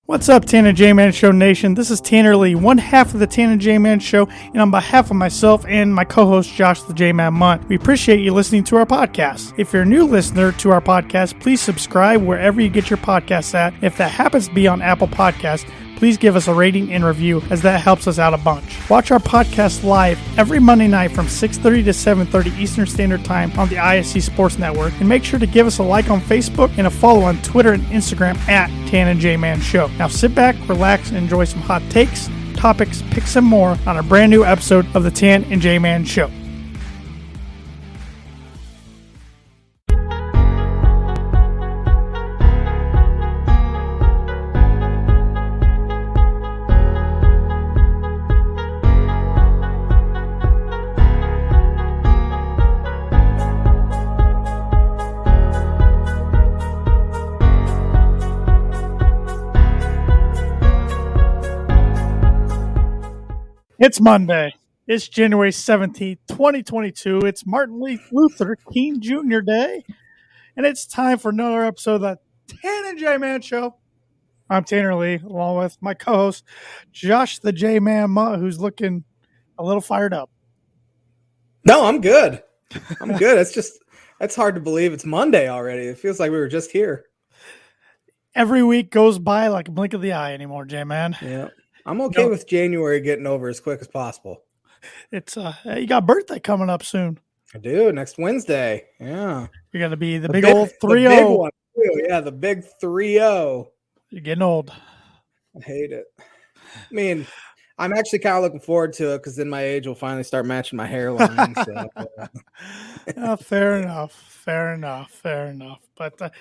What's up, Tanner J-Man Show Nation? This is Tanner Lee, one half of the Tanner J-Man Show, and on behalf of myself and my co-host Josh the J-Man Munt, we appreciate you listening to our podcast. If you're a new listener to our podcast, please subscribe wherever you get your podcasts at. If that happens to be on Apple Podcasts, please give us a rating and review, as that helps us out a bunch. Watch our podcast live every Monday night from 6:30 to 7:30 Eastern Standard Time on the ISC Sports Network. And make sure to give us a like on Facebook and a follow on Twitter and Instagram at Tan and J-Man Show. Now sit back, relax, and enjoy some hot takes, topics, picks, and more on a brand new episode of the Tan and J-Man Show. It's Monday. It's January 17th, 2022. It's Martin Luther King Jr. Day. And it's time for another episode of the Tan and J-Man Show. I'm Tanner Lee, along with my co-host, Josh the J-Man Mutt, who's looking a little fired up. No, I'm good. I'm good. It's hard to believe it's Monday already. It feels like we were just here. Every week goes by like a blink of the eye anymore, J-Man. Yeah. I'm okay with January getting over as quick as possible. It's you got a birthday coming up soon. I do, next Wednesday. Yeah. You're going to be the big old 3-0. The big one too. Yeah, the big 3-0. You're getting old. I hate it. I mean, I'm actually kind of looking forward to it because then my age will finally start matching my hairline. Fair enough. But did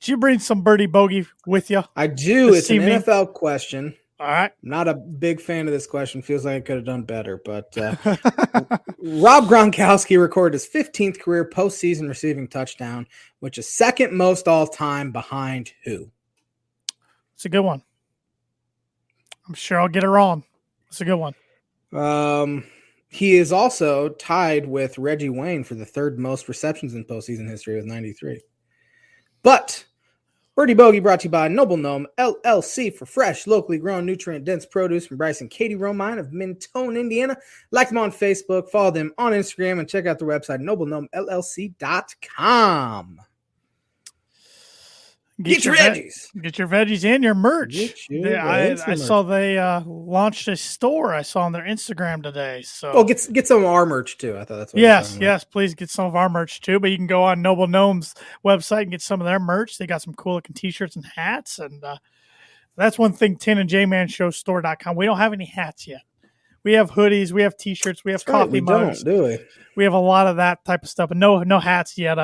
you bring some Birdie Bogey with you? I do. It's an NFL question. All right. I'm not a big fan of this question. Feels like I could have done better. But Rob Gronkowski recorded his 15th career postseason receiving touchdown, which is second most all time behind who? It's a good one. I'm sure I'll get it wrong. It's a good one. He is also tied with Reggie Wayne for the third most receptions in postseason history with 93. But Birdie Bogey brought to you by Noble Gnome LLC for fresh, locally grown, nutrient-dense produce from Bryce and Katie Romine of Mentone, Indiana. Like them on Facebook, follow them on Instagram, and check out their website, noblegnomellc.com. Get your veggies. Get your veggies and your merch. I saw they launched a store. I saw on their Instagram today. So get some of our merch too. I thought that's what. Yes. Please get some of our merch too. But you can go on Noble Gnome's website and get some of their merch. They got some cool looking T-shirts and hats, and that's one thing. Tan and J-Man Show Store.com. We don't have any hats yet. We have hoodies. We have T-shirts. We have coffee mugs. Do we? We have a lot of that type of stuff, but no hats yet.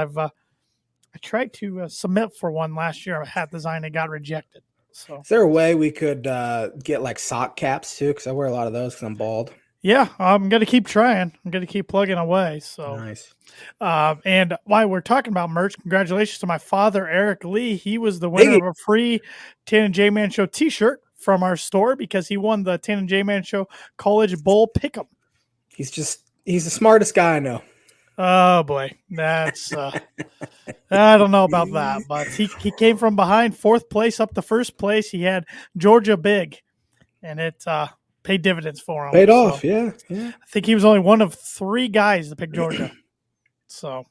I tried to submit for one last year, a hat design, and got rejected. So, is there a way we could get like sock caps too? Because I wear a lot of those because I'm bald. Yeah, I'm going to keep trying. I'm going to keep plugging away. So nice. And while we're talking about merch, congratulations to my father, Rhett Lee. He was the winner of a free Tan and J-Man Show T-shirt from our store because he won the Tan and J-Man Show College Bowl Pick'em. He's the smartest guy I know. Oh boy, that's I don't know about that, but he came from behind, fourth place up to first place. He had Georgia big, and it paid dividends for him. Paid off, yeah. I think he was only one of three guys to pick Georgia. So,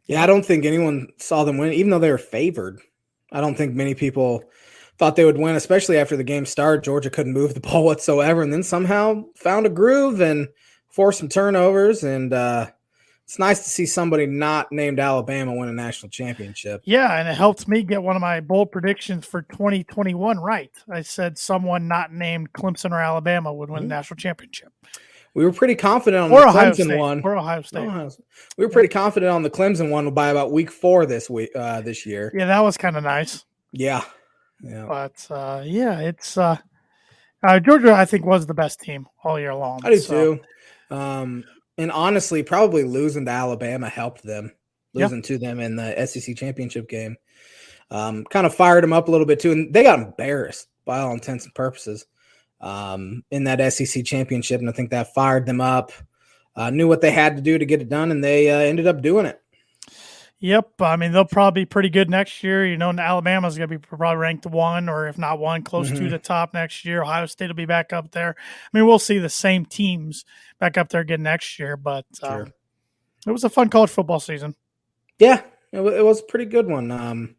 yeah, I don't think anyone saw them win, even though they were favored. I don't think many people thought they would win, especially after the game started. Georgia couldn't move the ball whatsoever, and then somehow found a groove and forced some turnovers, and it's nice to see somebody not named Alabama win a national championship. Yeah, and it helped me get one of my bold predictions for 2021 right. I said someone not named Clemson or Alabama would win a national championship. We were pretty confident on the Clemson one. Or Ohio State. We were pretty confident on the Clemson one by about week 4 this year. Yeah, that was kind of nice. Yeah. But, it's Georgia, I think, was the best team all year long. I do too. And honestly, probably losing to Alabama helped them. Losing to them in the SEC championship game kind of fired them up a little bit too. And they got embarrassed by all intents and purposes in that SEC championship. And I think that fired them up, knew what they had to do to get it done, and they ended up doing it. Yep. I mean, they'll probably be pretty good next year. And Alabama's going to be probably ranked 1, or if not 1, close to the top next year. Ohio State will be back up there. I mean, we'll see the same teams back up there again next year, but Sure. It was a fun college football season. Yeah, it was a pretty good one.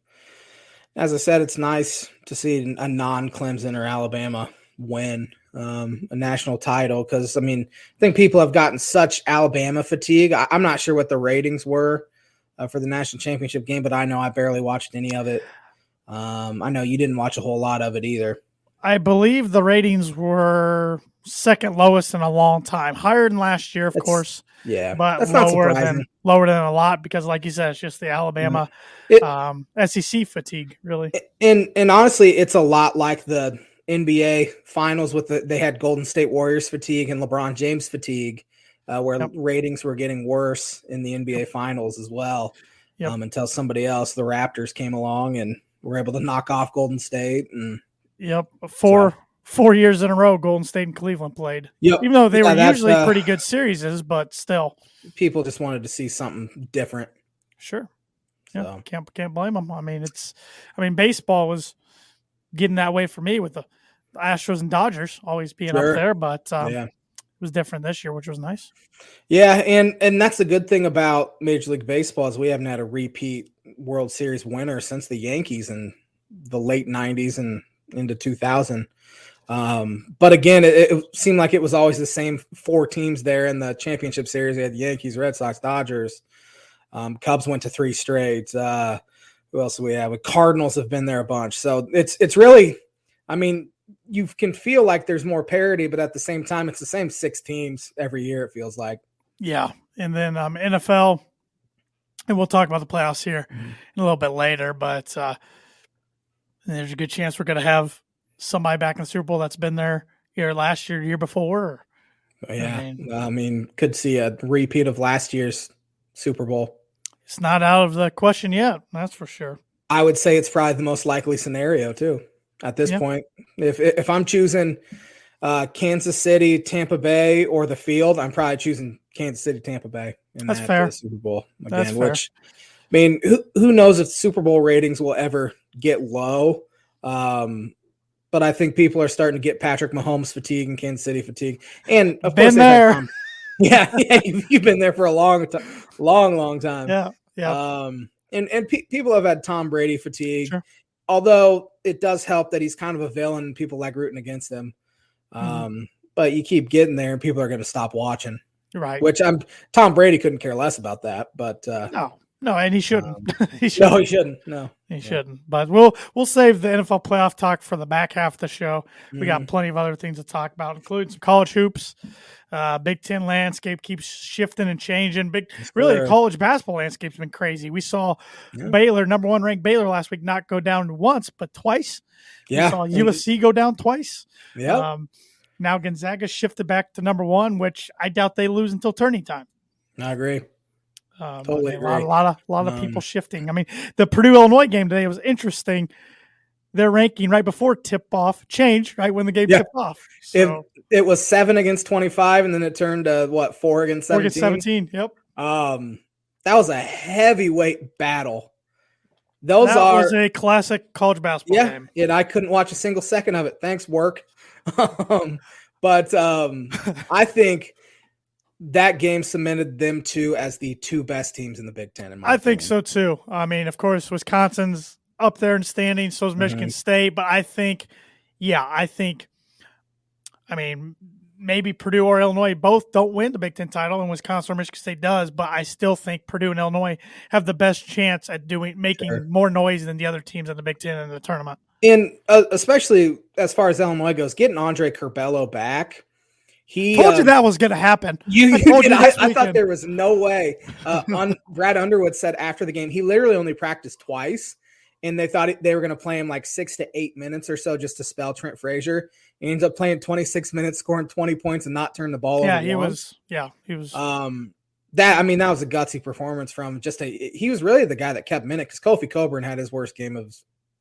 As I said, it's nice to see a non-Clemson or Alabama win a national title because, I mean, I think people have gotten such Alabama fatigue. I'm not sure what the ratings were for the national championship game, but I know I barely watched any of it. I know you didn't watch a whole lot of it either. I believe the ratings were second lowest in a long time. Higher than last year, of course. Yeah, but that's not surprising. Lower than a lot because, like you said, it's just the Alabama SEC fatigue, really. And honestly, it's a lot like the NBA Finals with they had Golden State Warriors fatigue and LeBron James fatigue, where ratings were getting worse in the NBA Finals as well. Until somebody else, the Raptors, came along and were able to knock off Golden State. And four years in a row, Golden State and Cleveland played. Even though they were usually pretty good series, but still. People just wanted to see something different. Sure. Yeah, so. Can't blame them. I mean, baseball was getting that way for me with the Astros and Dodgers always being up there, but it was different this year, which was nice. Yeah, and that's the good thing about Major League Baseball is we haven't had a repeat World Series winner since the Yankees in the late 90s and into 2000. But again, it seemed like it was always the same 4 teams there in the championship series. We had the Yankees, Red Sox, Dodgers. Cubs went to 3 straight. Who else do we have? The Cardinals have been there a bunch. So it's really, I mean, you can feel like there's more parity, but at the same time, it's the same 6 teams every year, it feels like. Yeah. And then NFL, and we'll talk about the playoffs here in a little bit later, but there's a good chance we're going to have somebody back in the Super Bowl that's been there either last year, year before. I mean, could see a repeat of last year's Super Bowl. It's not out of the question yet. That's for sure. I would say it's probably the most likely scenario too at this point. If I'm choosing Kansas City, Tampa Bay, or the field, I'm probably choosing Kansas City, Tampa Bay in That's fair. Super Bowl again. That's fair. Which, I mean, who knows if Super Bowl ratings will ever get low? But I think people are starting to get Patrick Mahomes fatigue and Kansas City fatigue. And of course, you've been there for a long time. Yeah. And people have had Tom Brady fatigue. Sure. Although it does help that he's kind of a villain and people like rooting against him. But you keep getting there and people are going to stop watching. Right. Which Tom Brady couldn't care less about that. But no, and he shouldn't. No, he shouldn't. No, he shouldn't. But we'll save the NFL playoff talk for the back half of the show. We got plenty of other things to talk about, including some college hoops. Big Ten landscape keeps shifting and changing. The college basketball landscape's been crazy. We saw Baylor, number 1 ranked Baylor last week, not go down once, but twice. Yeah. We saw USC go down twice. Yeah. Now Gonzaga shifted back to number 1, which I doubt they lose until turning time. I agree. Totally agree. A lot of people shifting. I mean, the Purdue Illinois game today was interesting. Their ranking right before tip-off changed right when the game tipped off. So, it was 7 against 25, and then it turned to 4 against 17? 4 against 17, yep. That was a heavyweight battle. That was a classic college basketball game. Yeah, and I couldn't watch a single second of it. Thanks, work. But I think that game cemented them as the 2 best teams in the Big Ten. I think so too. I mean, of course, Wisconsin's up there in standings, so is Michigan State. But I think, maybe Purdue or Illinois both don't win the Big Ten title, and Wisconsin or Michigan State does. But I still think Purdue and Illinois have the best chance at making more noise than the other teams in the Big Ten in the tournament. And especially as far as Illinois goes, getting Andre Curbelo back. He told you that was going to happen. I thought there was no way. Brad Underwood said after the game, he literally only practiced twice, and they thought they were going to play him like 6 to 8 minutes or so just to spell Trent Frazier. He ends up playing 26 minutes, scoring 20 points, and not turn the ball over. He was. That was a gutsy performance from he was really the guy that kept minute because Kofi Coburn had his worst game of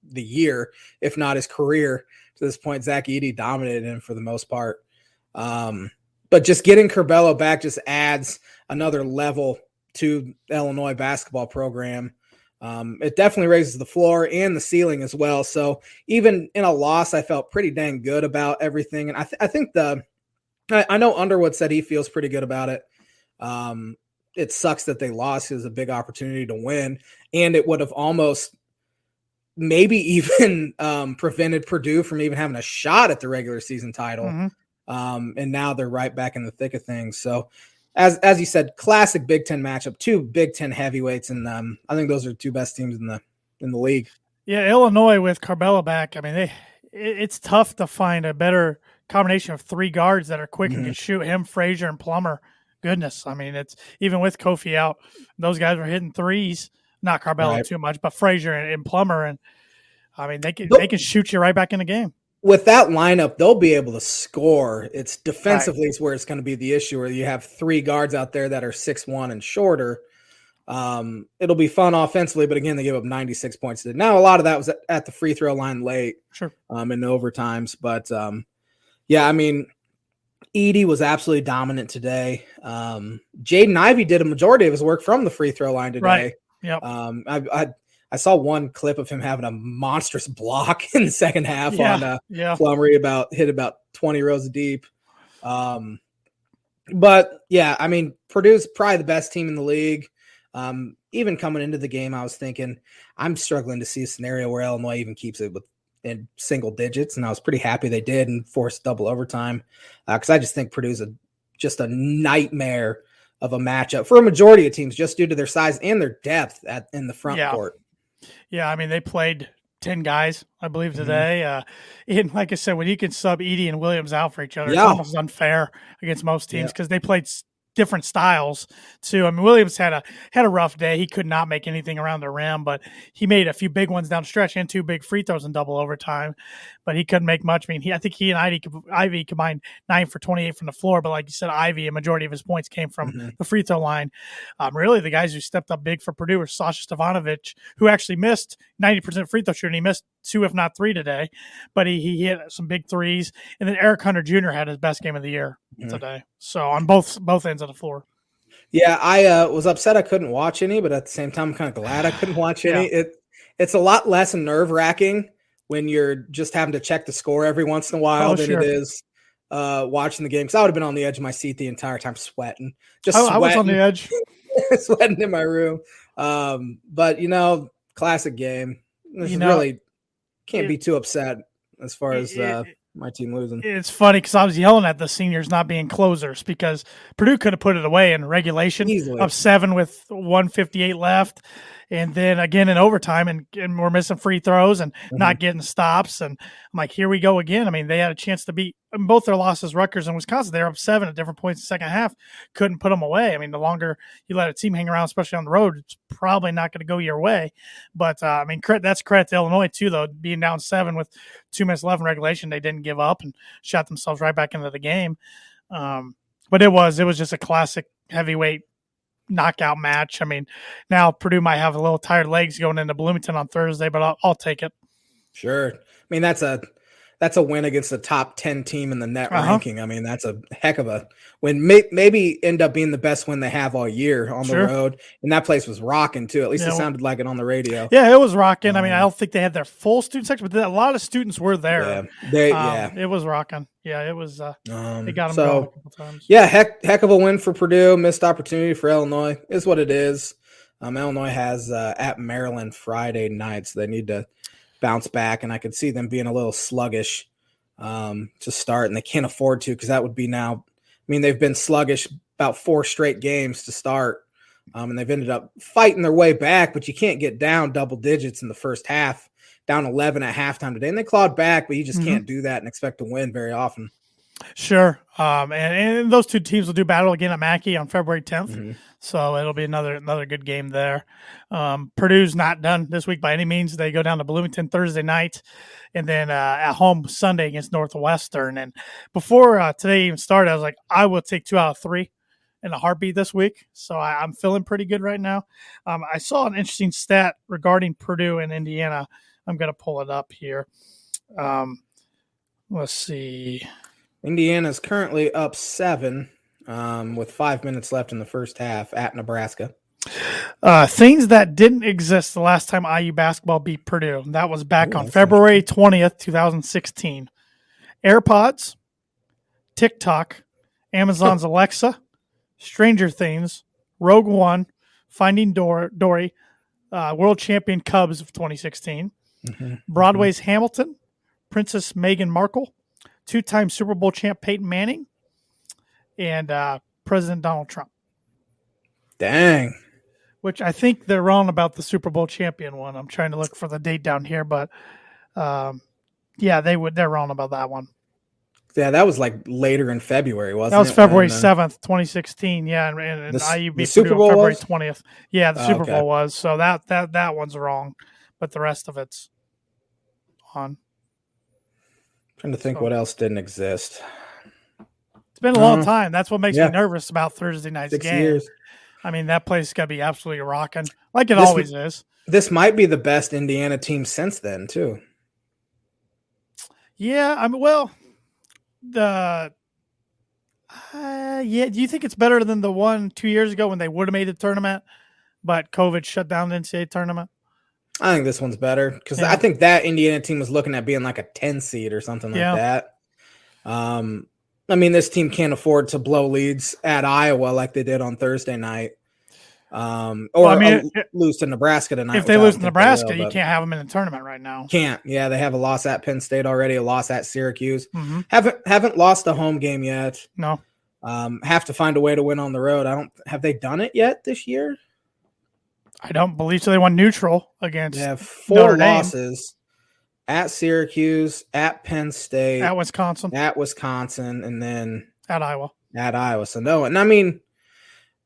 the year, if not his career to this point. Zach Edey dominated him for the most part. But just getting Curbelo back just adds another level to the Illinois basketball program. It definitely raises the floor and the ceiling as well. So even in a loss, I felt pretty dang good about everything. And I think I know Underwood said he feels pretty good about it. It sucks that they lost. It was a big opportunity to win, and it would have almost maybe even prevented Purdue from even having a shot at the regular season title. And now they're right back in the thick of things. So as you said, classic Big Ten matchup, two Big Ten heavyweights. And I think those are the two best teams in the league. Yeah. Illinois with Carbella back. I mean, it's tough to find a better combination of three guards that are quick and can shoot. Him, Frazier, and Plummer. Goodness. I mean, it's even with Kofi out, those guys were hitting threes, not Carbella too much, but Frazier and Plummer. And I mean, they can shoot you right back in the game. With that lineup, they'll be able to score. It's defensively is where it's going to be the issue, where you have three guards out there that are 6'1" and shorter. It'll be fun offensively, but again, they give up 96 points. Now, a lot of that was at the free throw line late, in overtimes. But yeah, I mean, Edey was absolutely dominant today. Jaden Ivey did a majority of his work from the free throw line today. Right. Yep. I saw one clip of him having a monstrous block in the second half on Plummer. Hit about 20 rows deep. But yeah, I mean, Purdue's probably the best team in the league. Even coming into the game, I was thinking I'm struggling to see a scenario where Illinois even keeps it in single digits, and I was pretty happy they did and forced double overtime because I just think Purdue's just a nightmare of a matchup for a majority of teams just due to their size and their depth in the front court. Yeah, I mean, they played 10 guys, I believe, today. And like I said, when you can sub Edey and Williams out for each other, it's almost unfair against most teams because they played different styles too. I mean, Williams had a rough day. He could not make anything around the rim, but he made a few big ones down the stretch and two big free throws in double overtime, but he couldn't make much. I mean, I think he and Ivey combined 9 for 28 from the floor, but like you said, Ivey, a majority of his points came from the free throw line. Really, the guys who stepped up big for Purdue were Sasha Stefanovic, who actually missed 90% free throw shooting. He missed 2, if not 3 today, but he hit some big threes. And then Eric Hunter Jr. had his best game of the year today. So on both ends of the floor. Yeah, I was upset I couldn't watch any, but at the same time, I'm kind of glad I couldn't watch any. It's a lot less nerve-wracking when you're just having to check the score every once in a while than it is watching the game. Because I would have been on the edge of my seat the entire time, sweating. I was on the edge. Sweating in my room. But, classic game. Really can't be too upset as far as my team losing. It's funny because I was yelling at the seniors not being closers because Purdue could have put it away in regulation easily. Up 7 with 1:58 left. And then again in overtime, and we're missing free throws and not getting stops. And I'm like, here we go again. I mean, they had a chance to beat both their losses, Rutgers and Wisconsin. They're up 7 at different points in the second half. Couldn't put them away. I mean, the longer you let a team hang around, especially on the road, it's probably not going to go your way. But, I mean, that's credit to Illinois, too, though. Being down 7 with 2 minutes left in regulation, they didn't give up and shot themselves right back into the game. But it was just a classic heavyweight knockout match. I mean, now Purdue might have a little tired legs going into Bloomington on Thursday, but I'll take it. Sure. I mean, that's a win against the top 10 team in the net ranking. I mean, that's a heck of a win. Maybe end up being the best win they have all year on the road. And that place was rocking too. At least it sounded like it on the radio. Yeah, it was rocking. I mean, I don't think they had their full student section, but a lot of students were there. It was rocking. Yeah, it was. They got them going a couple times. Yeah, heck of a win for Purdue. Missed opportunity for Illinois is what it is. Illinois has at Maryland Friday night, so they need to bounce back, and I could see them being a little sluggish to start, and they can't afford to because that would be now. I mean, they've been sluggish about 4 straight games to start, and they've ended up fighting their way back, but you can't get down double digits in the first half, down 11 at halftime today, and they clawed back, but you just can't do that and expect to win very often. Sure. And those two teams will do battle again at Mackey on February 10th. So it'll be another good game there. Purdue's not done this week by any means. They go down to Bloomington Thursday night and then at home Sunday against Northwestern. And before today even started, I was like, I will take 2 out of 3 in a heartbeat this week. So I'm feeling pretty good right now. I saw an interesting stat regarding Purdue and Indiana. I'm going to pull it up here. Let's see. Indiana's currently up 7 with 5 minutes left in the first half at Nebraska. Things that didn't exist the last time IU basketball beat Purdue. That was back on that's February 20th, 2016. AirPods, TikTok, Amazon's Alexa, Stranger Things, Rogue One, Finding Dory, World Champion Cubs of 2016, Broadway's Hamilton, Princess Meghan Markle, two-time Super Bowl champ Peyton Manning, and President Donald Trump. Dang. Which I think they're wrong about the Super Bowl champion one. I'm trying to look for the date down here, but they're wrong about that one. Yeah, that was like later in February, wasn't it? That was February 7th, 2016. Yeah, and IU beat Super Purdue on Bowl February 20th. Yeah, the Super Bowl was. So that one's wrong, but the rest of it's on. Trying to think what else didn't exist. It's been a long time. That's what makes me nervous about Thursday night's 6 game. years. I mean, that place is going to be absolutely rocking, like it always is. This might be the best Indiana team since then, too. Yeah, do you think it's better than the one 2 years ago when they would have made the tournament, but COVID shut down the NCAA tournament? I think this one's better because I think that Indiana team was looking at being like a 10 seed or something like that. I mean, this team can't afford to blow leads at Iowa like they did on Thursday night, lose to Nebraska tonight. If they lose to Nebraska, you can't have them in the tournament right now. Can't. Yeah, they have a loss at Penn State already, a loss at Syracuse. Haven't lost a home game yet. No. Have to find a way to win on the road. Have they done it yet this year? I don't believe so. They won neutral against. They have 4 losses. At Syracuse, at Penn State, at Wisconsin, and then at Iowa. So no, and I mean,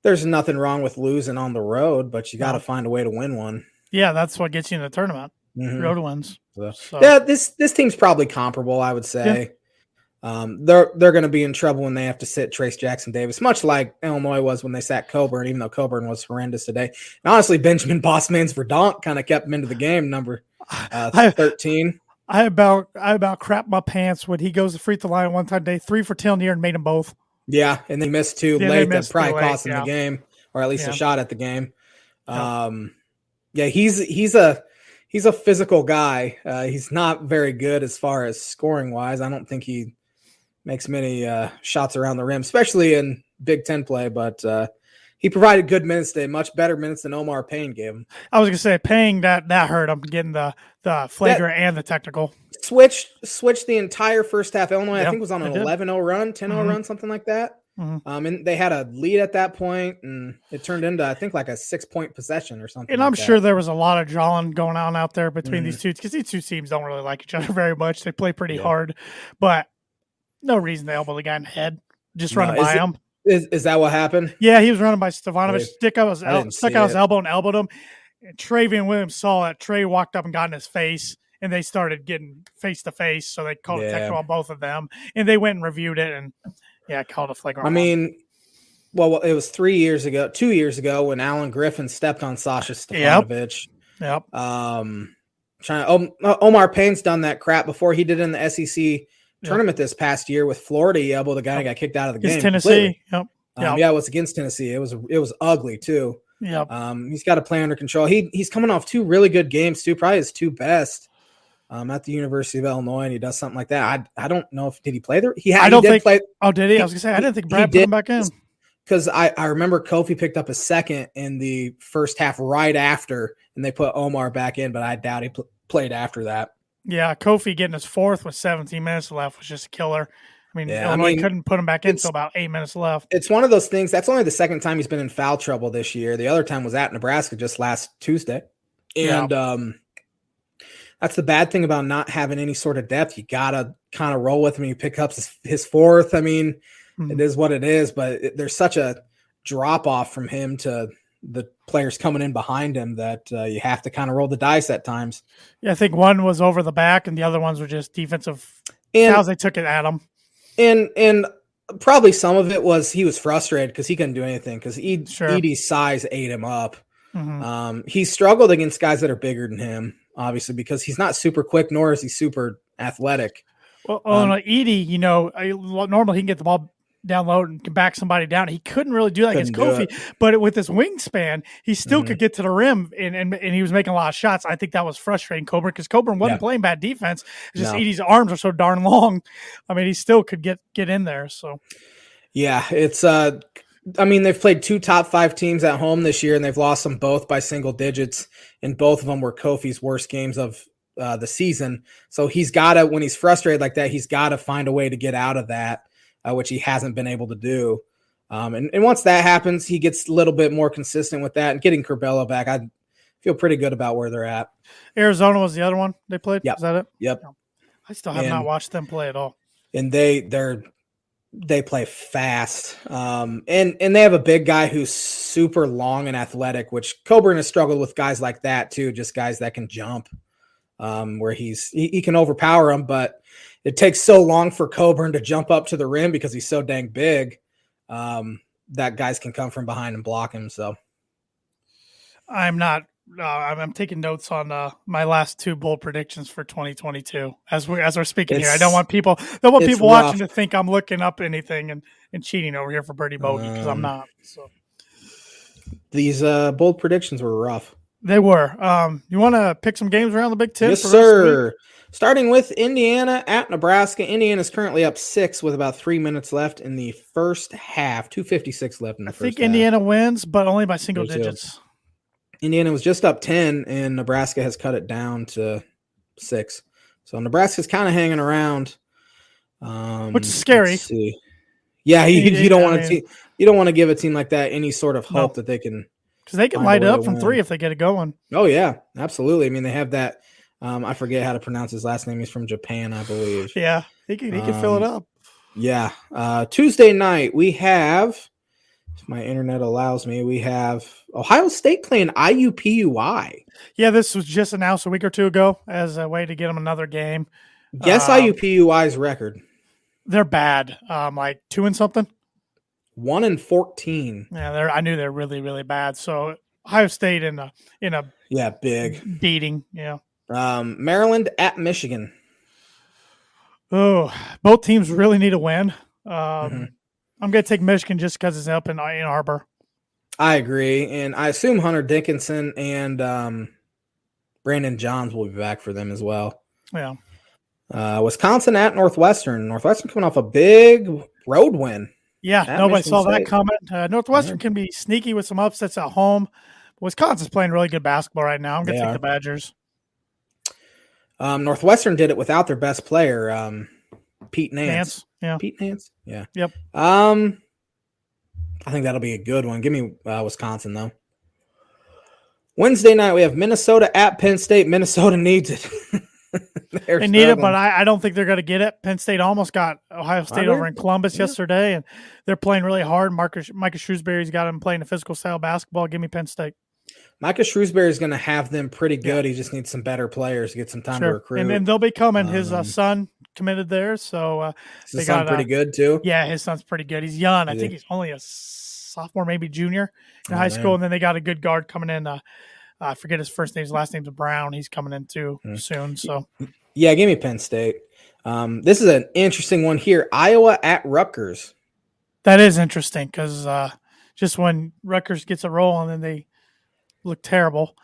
there's nothing wrong with losing on the road, but you got to find a way to win one. Yeah, that's what gets you in the tournament. Road wins. So. Yeah, this team's probably comparable, I would say. Yeah. They're going to be in trouble when they have to sit Trace Jackson Davis, much like Illinois was when they sat Coburn, even though Coburn was horrendous today. And honestly, Benjamin Bossman's Verdonk kind of kept him into the game, number 13. I about crapped my pants when he goes to free throw line one time today, 3 for 10 here and made them both. Yeah, and they missed 2 late. That probably cost him the game, or at least a shot at the game. He's a physical guy. He's not very good as far as scoring wise. I don't think he makes many shots around the rim, especially in Big Ten play, but he provided good minutes today, much better minutes than Omar Payne gave him. I was going to say, Payne, that hurt him, getting the flagrant and the technical. Switched the entire first half. Illinois, I think, was on an 11-0 run, 10-0 run, something like that. And they had a lead at that point, and it turned into, I think, like a 6-point possession or something. And I'm sure there was a lot of jawing going on out there between these two, because these two teams don't really like each other very much. They play pretty hard, but no reason to elbow the guy in the head. Just running by him. Is that what happened? Yeah, he was running by Stefanovic, stuck out his elbow and elbowed him. And Travian Williams saw it. Trey walked up and got in his face, and they started getting face to face. So they called a technical on both of them, and they went and reviewed it, and called a flagrant. I mean, well, it was 2 years ago when Alan Griffin stepped on Sasha Stefanovic. Yep. Omar Payne's done that crap before. He did it in the SEC tournament this past year with Florida. He elbowed the guy and got kicked out of the game. Tennessee. Yep. It was against Tennessee. It was ugly too. Yep. He's got to play under control. He's coming off 2 really good games too, probably his 2 best. At the University of Illinois, and he does something like that. I don't know if did he play there. Did he? I was gonna say I didn't think Brad put him back in because I remember Kofi picked up a second in the first half right after, and they put Omar back in, but I doubt he played after that. Yeah, Kofi getting his 4th with 17 minutes left was just a killer. I mean, Illinois couldn't put him back in until about 8 minutes left. It's one of those things. That's only the second time he's been in foul trouble this year. The other time was at Nebraska just last Tuesday, and that's the bad thing about not having any sort of depth. You gotta kind of roll with him. He pick up his 4th. I mean, it is what it is, but there's such a drop off from him to the players coming in behind him that you have to kind of roll the dice at times. Yeah, I think one was over the back and the other ones were just defensive fouls. They took it at him. And probably some of it was he was frustrated because he couldn't do anything because Edie's size ate him up. He struggled against guys that are bigger than him, obviously, because he's not super quick, nor is he super athletic. Well, Edie, normally he can get the ball down low and can back somebody down. He couldn't really do that against Kofi, but with his wingspan, he still could get to the rim, and he was making a lot of shots. I think that was frustrating Coburn because Coburn wasn't playing bad defense. It's just Edey's arms are so darn long. I mean, he still could get in there. So, yeah, it's they've played 2 top 5 teams at home this year, and they've lost them both by single digits, and both of them were Kofi's worst games of the season. So he's got to, when he's frustrated like that, he's got to find a way to get out of that, which he hasn't been able to do. And once that happens, he gets a little bit more consistent with that. And getting Curbelo back, I feel pretty good about where they're at. Arizona was the other one they played? Yep. Is that it? Yep. I still have not watched them play at all. And they play fast. And they have a big guy who's super long and athletic, which Coburn has struggled with guys like that too, just guys that can jump, where he can overpower them, but it takes so long for Coburn to jump up to the rim because he's so dang big, that guys can come from behind and block him. So I'm taking notes on my last 2 bold predictions for 2022 as we're speaking here. I don't want people watching to think I'm looking up anything and cheating over here for Birdie Bogey, because I'm not. So these bold predictions were rough. They were. You want to pick some games around the Big Ten? Yes, sir. Starting with Indiana at Nebraska. Indiana's currently up 6 with about 3 minutes left in the first half. 2:56 left in the first half. I think Indiana wins, but only by single digits. Indiana was just up 10, and Nebraska has cut it down to 6. So Nebraska's kind of hanging around, which is scary. Yeah, you don't want to give a team like that any sort of hope that they can, because they can light it up from 3 if they get it going. Oh yeah, absolutely. I mean, they have that. I forget how to pronounce his last name. He's from Japan, I believe. Yeah, he can fill it up. Yeah. Tuesday night we have, if my internet allows me, we have Ohio State playing IUPUI. Yeah, this was just announced a week or 2 ago as a way to get them another game. Guess IUPUI's record. They're bad. Like 2 and something. 1-14. Yeah, I knew they're really, really bad. So Ohio State in a big beating. Yeah. Maryland at Michigan. Oh, both teams really need a win. I'm going to take Michigan just because it's up in Ann Arbor. I agree, and I assume Hunter Dickinson and Brandon Johns will be back for them as well. Yeah. Wisconsin at Northwestern. Northwestern coming off a big road win. Yeah, nobody saw that coming. Northwestern can be sneaky with some upsets at home. Wisconsin's playing really good basketball right now. I'm going to take the Badgers. Northwestern did it without their best player, Pete Nance. Yeah. Pete Nance? Yeah. Yep. I think that'll be a good one. Give me Wisconsin, though. Wednesday night, we have Minnesota at Penn State. Minnesota needs it. They need it, but I don't think they're going to get it. Penn State almost got Ohio State over in Columbus yesterday, and they're playing really hard. Micah Shrewsbury's got them playing a physical style basketball. Give me Penn State. Micah Shrewsbury is going to have them pretty good. Yeah. He just needs some better players to get some time to recruit. And then they'll be coming. His son committed there, so his son pretty good too. Yeah, his son's pretty good. He's young. I think he's only a sophomore, maybe junior in high school. And then they got a good guard coming in. I forget his first name. His last name's Brown. He's coming in too soon. So yeah, give me Penn State. This is an interesting one here. Iowa at Rutgers. That is interesting because just when Rutgers gets a roll and then they look terrible.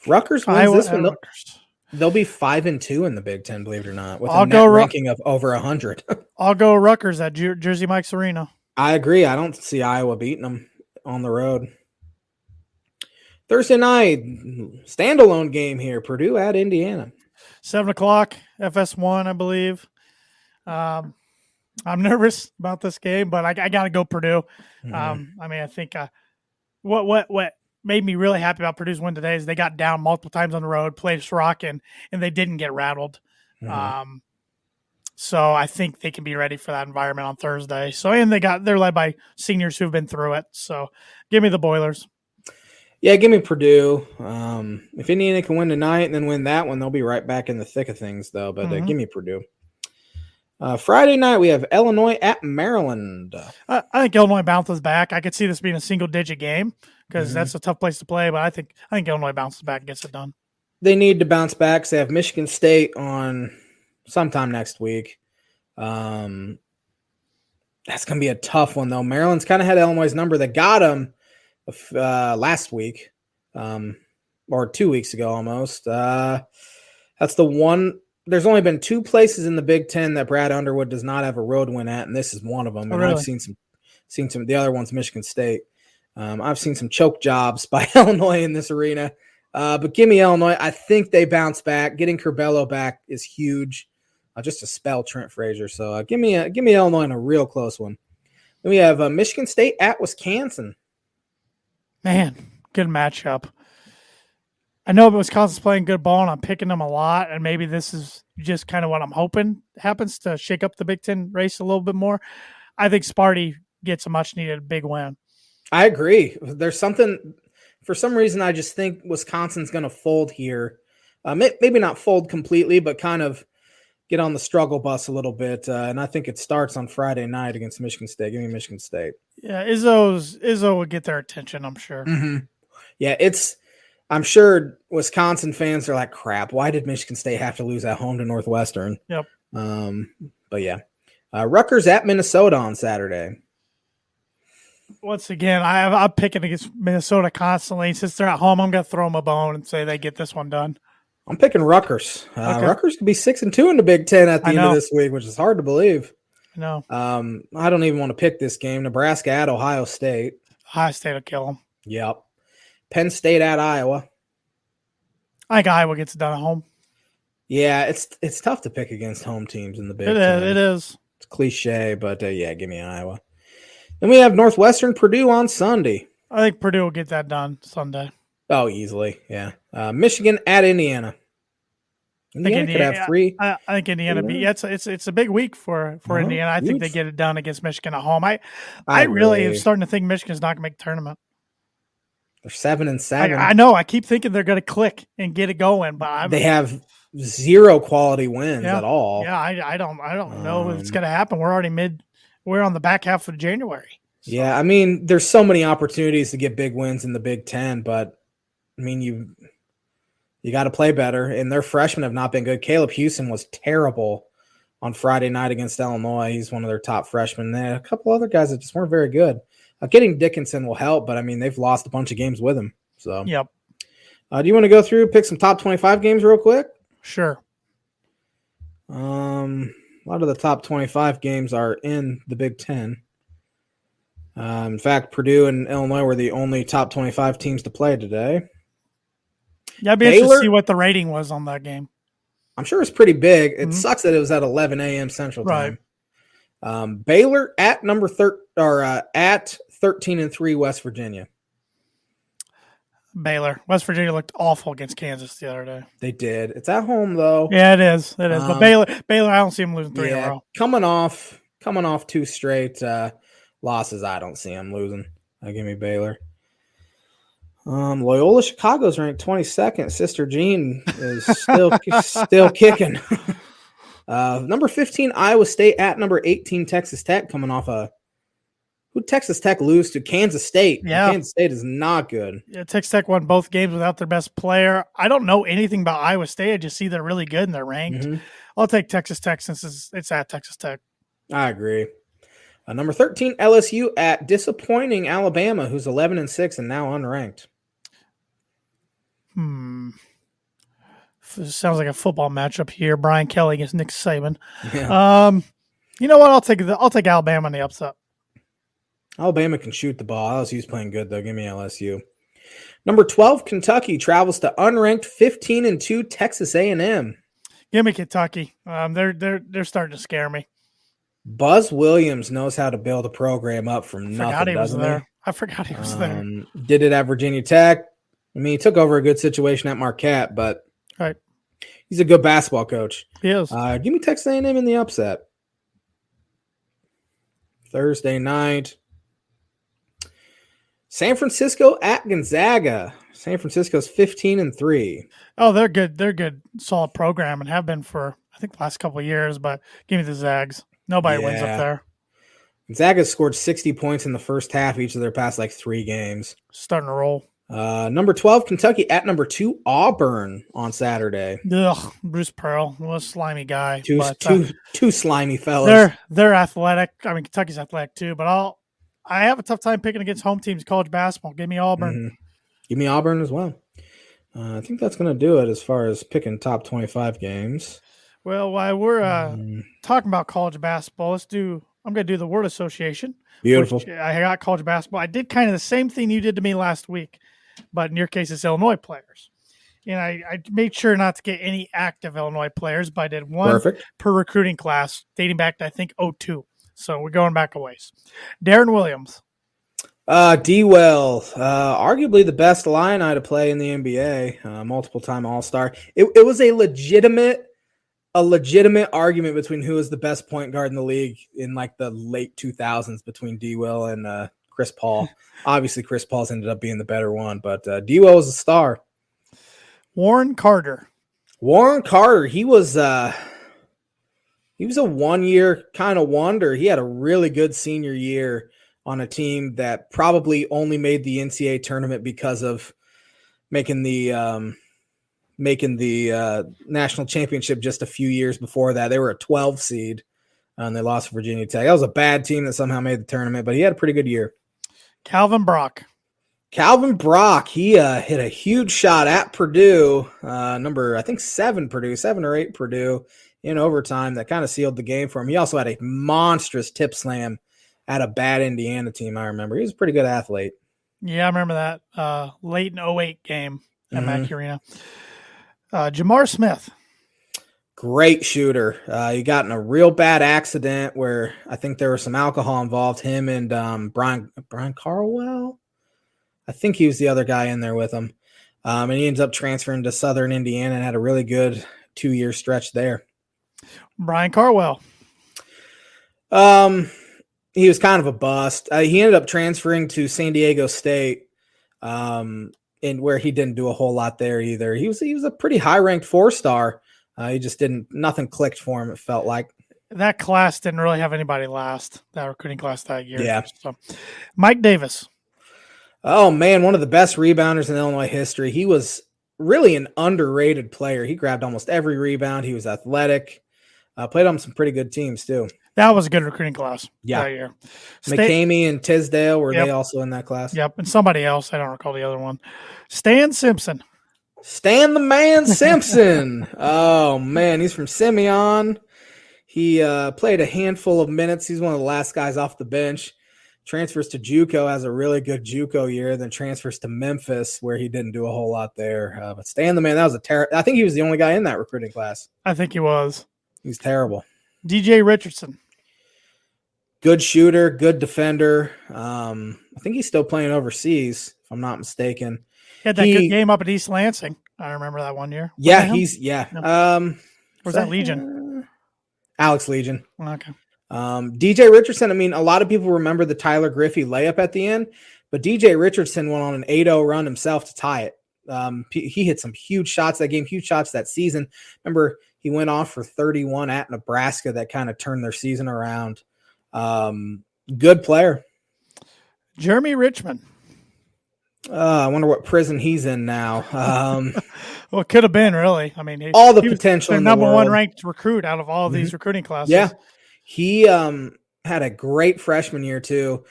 Rutgers wins this one. They'll be 5-2 in the Big Ten, believe it or not, with a net ranking of over 100. I'll go Rutgers at Jersey Mike's Arena. I agree. I don't see Iowa beating them on the road. Thursday night, standalone game here. Purdue at Indiana. 7:00, FS1, I believe. I'm nervous about this game, but I got to go Purdue. I think what made me really happy about Purdue's win today is they got down multiple times on the road, played us rocking, and they didn't get rattled. So I think they can be ready for that environment on Thursday. So, and they're led by seniors who've been through it. So give me the Boilers. Yeah, give me Purdue. If Indiana can win tonight and then win that one, they'll be right back in the thick of things, though. But give me Purdue. Friday night, we have Illinois at Maryland. I think Illinois bounces back. I could see this being a single-digit game because that's a tough place to play. But I think Illinois bounces back and gets it done. They need to bounce back. So they have Michigan State on sometime next week. That's going to be a tough one, though. Maryland's kind of had Illinois' number. They got them last week, or 2 weeks ago almost. That's the one. There's only been 2 places in the Big Ten that Brad Underwood does not have a road win at, and this is one of them. And really? I've seen some. The other one's Michigan State. I've seen some choke jobs by Illinois in this arena. But give me Illinois. I think they bounce back. Getting Curbelo back is huge. Just to spell Trent Frazier. So give me Illinois in a real close one. Then we have Michigan State at Wisconsin. Man, good matchup. I know Wisconsin's playing good ball, and I'm picking them a lot, and maybe this is just kind of what I'm hoping happens to shake up the Big Ten race a little bit more. I think Sparty gets a much-needed big win. I agree. There's something – for some reason, I just think Wisconsin's going to fold here. Maybe not fold completely, but kind of get on the struggle bus a little bit. And I think it starts on Friday night against Michigan State. Give me Michigan State. Yeah, Izzo will get their attention, I'm sure. Mm-hmm. Yeah, I'm sure Wisconsin fans are like, crap, why did Michigan State have to lose at home to Northwestern? Yep. But yeah. Rutgers at Minnesota on Saturday. Once again, I'm picking against Minnesota constantly. Since they're at home, I'm going to throw them a bone and say they get this one done. I'm picking Rutgers. Okay. Rutgers could be 6-2 in the Big Ten at the end of this week, which is hard to believe. No. I don't even want to pick this game. Nebraska at Ohio State. Ohio State will kill them. Yep. Penn State at Iowa. I think Iowa gets it done at home. Yeah, it's tough to pick against home teams in the Big Ten. It is. It's cliche, but yeah, give me Iowa. Then we have Northwestern Purdue on Sunday. I think Purdue will get that done Sunday. Oh, easily, yeah. Michigan at Indiana. Indiana could have 3. I think Indiana. It's a big week for Indiana. I think they get it done against Michigan at home. I really am starting to think Michigan's not going to make the tournament. They're 7-7. I know. I keep thinking they're going to click and get it going, but they have 0 quality wins at all. Yeah, I don't know if it's going to happen. We're already we're on the back half of January. So. Yeah, I mean, there's so many opportunities to get big wins in the Big Ten, but I mean, you got to play better, and their freshmen have not been good. Caleb Houston was terrible on Friday night against Illinois. He's one of their top freshmen. There, a couple other guys that just weren't very good. Getting Dickinson will help, but I mean, they've lost a bunch of games with him. So, yep. Do you want to go through, pick some top 25 games real quick? Sure. A lot of the top 25 games are in the Big Ten. In fact, Purdue and Illinois were the only top 25 teams to play today. Yeah, I'd be interested to see what the rating was on that game. I'm sure it's pretty big. It sucks that it was at 11 a.m. Central Time. Right. Baylor at at 13-3 West Virginia. Baylor. West Virginia looked awful against Kansas the other day. They did. It's at home though. Yeah, it is. It is. But Baylor, I don't see them losing 3 in a row. Coming off 2 straight losses, I don't see them losing. Give me Baylor. Loyola Chicago's ranked 22nd. Sister Jean is still kicking. Number 15 Iowa State at number 18 Texas Tech, coming off who Texas Tech lose to Kansas State. Yeah, Kansas State is not good. Yeah, Texas Tech won both games without their best player. I don't know anything about Iowa State. I just see they're really good and they're ranked. I'll take Texas Tech since it's at Texas Tech. I agree. Number 13 LSU at disappointing Alabama, who's 11-6 and now unranked. Sounds like a football matchup here. Brian Kelly against Nick Saban. Yeah. You know what? I'll take Alabama in the upset. Alabama can shoot the ball. LSU's playing good though. Give me LSU. Number 12 Kentucky travels to unranked 15-2 Texas A&M. Give me Kentucky. They're starting to scare me. Buzz Williams knows how to build a program up from nothing. I forgot he was there. Did it at Virginia Tech. I mean, he took over a good situation at Marquette, but he's a good basketball coach. He is. Give me Texas A&M in the upset. Thursday night. San Francisco at Gonzaga. San Francisco's 15-3. Oh, they're good. They're good, solid program and have been for, I think, the last couple of years, but give me the Zags. Nobody wins up there. Gonzaga scored 60 points in the first half each of their past 3 games. Starting to roll. Number 12, Kentucky at number 2, Auburn on Saturday. Ugh, Bruce Pearl was a slimy guy. Two slimy fellas. They're athletic. I mean, Kentucky's athletic too, but I have a tough time picking against home teams college basketball. Give me Auburn. Mm-hmm. Give me Auburn as well. I think that's going to do it as far as picking top 25 games. Well, while we're talking about college basketball, I'm going to do the word association. Beautiful. I got college basketball. I did kind of the same thing you did to me last week, but in your case, it's Illinois players. And I made sure not to get any active Illinois players, but I did one per recruiting class dating back to, I think, 2002. So we're going back a ways. Darren Williams. D-Well, arguably the best Illini to play in the NBA, multiple-time All-Star. It was a legitimate argument between who is the best point guard in the league in like the late 2000s between D-Well and Chris Paul. Obviously, Chris Paul's ended up being the better one, but D-Well was a star. Warren Carter. He was a 1-year kind of wonder. He had a really good senior year on a team that probably only made the NCAA tournament because of making the national championship just a few years before that. They were a 12 seed and they lost to Virginia Tech. That was a bad team that somehow made the tournament, but he had a pretty good year. Calvin Brock, he hit a huge shot at Purdue, number, I think 7 or 8 Purdue in overtime. That kind of sealed the game for him. He also had a monstrous tip slam at a bad Indiana team, I remember. He was a pretty good athlete. Yeah, I remember that late in 2008 game at Mackey Arena. Jamar Smith. Great shooter. He got in a real bad accident where I think there was some alcohol involved. Him and Brian Carwell. I think he was the other guy in there with him. And he ends up transferring to Southern Indiana and had a really good 2-year stretch there. Brian Carwell. He was kind of a bust. He ended up transferring to San Diego State, and where he didn't do a whole lot there either. He was a pretty high-ranked 4-star. He just nothing clicked for him, it felt like. That class didn't really have anybody last, that recruiting class that year. Yeah. So, Mike Davis. Oh, man, one of the best rebounders in Illinois history. He was really an underrated player. He grabbed almost every rebound. He was athletic. Played on some pretty good teams, too. That was a good recruiting class that year. McCamey and Tisdale, were they also in that class? Yep, and somebody else. I don't recall the other one. Stan Simpson. Stan the Man Simpson. Oh, man, he's from Simeon. He played a handful of minutes. He's one of the last guys off the bench. Transfers to JUCO, has a really good JUCO year, then transfers to Memphis, where he didn't do a whole lot there. But Stan the Man, that was I think he was the only guy in that recruiting class. I think he was. He's terrible. DJ Richardson. Good shooter, good defender. I think he's still playing overseas, if I'm not mistaken. He had that good game up at East Lansing. I remember that one year. Yeah, No. Was that Legion? Alex Legion. Okay. DJ Richardson, I mean, a lot of people remember the Tyler Griffey layup at the end, but DJ Richardson went on an 8-0 run himself to tie it. He hit some huge shots that game, huge shots that season. Remember, he went off for 31 at Nebraska that kind of turned their season around. Good player. Jeremy Richmond. I wonder what prison he's in now. Well, it could have been, really. I mean, all the potential. Their number one ranked recruit out of all of these recruiting classes. Yeah. He had a great freshman year, too.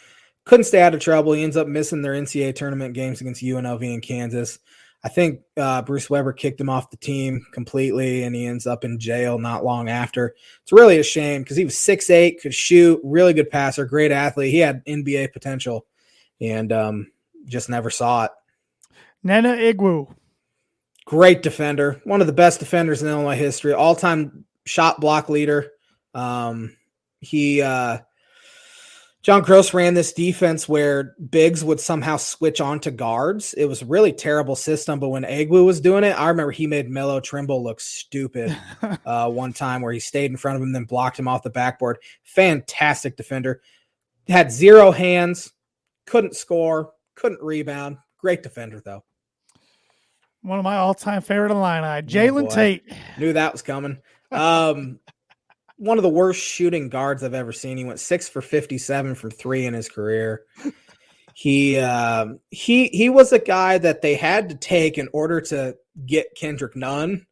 Couldn't stay out of trouble. He ends up missing their NCAA tournament games against UNLV and Kansas. I think Bruce Weber kicked him off the team completely, and he ends up in jail not long after. It's really a shame because he was 6'8", could shoot, really good passer, great athlete. He had NBA potential, and just never saw it. Nana Igwu. Great defender. One of the best defenders in Illinois history. All-time shot block leader. John Gross ran this defense where bigs would somehow switch on to guards. It was a really terrible system, but when Agwu was doing it, I remember he made Melo Trimble look stupid one time where he stayed in front of him, then blocked him off the backboard. Fantastic defender. Had 0 hands, couldn't score, couldn't rebound. Great defender, though. One of my all-time favorite Illini, Jalen Tate. Knew that was coming. One of the worst shooting guards I've ever seen. He went 6 for 57 from 3 in his career. He was a guy that they had to take in order to get Kendrick Nunn.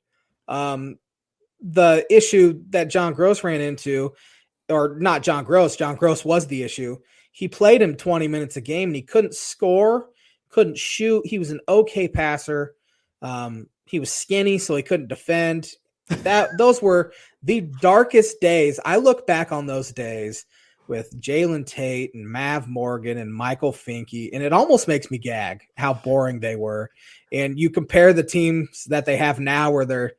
The issue that John Gross ran into, or not John Gross was the issue. He played him 20 minutes a game and he couldn't score, couldn't shoot. He was an okay passer. He was skinny, so he couldn't defend. Those were the darkest days. I look back on those days with Jalen Tate and Mav Morgan and Michael Finke, and it almost makes me gag how boring they were. And you compare the teams that they have now where they're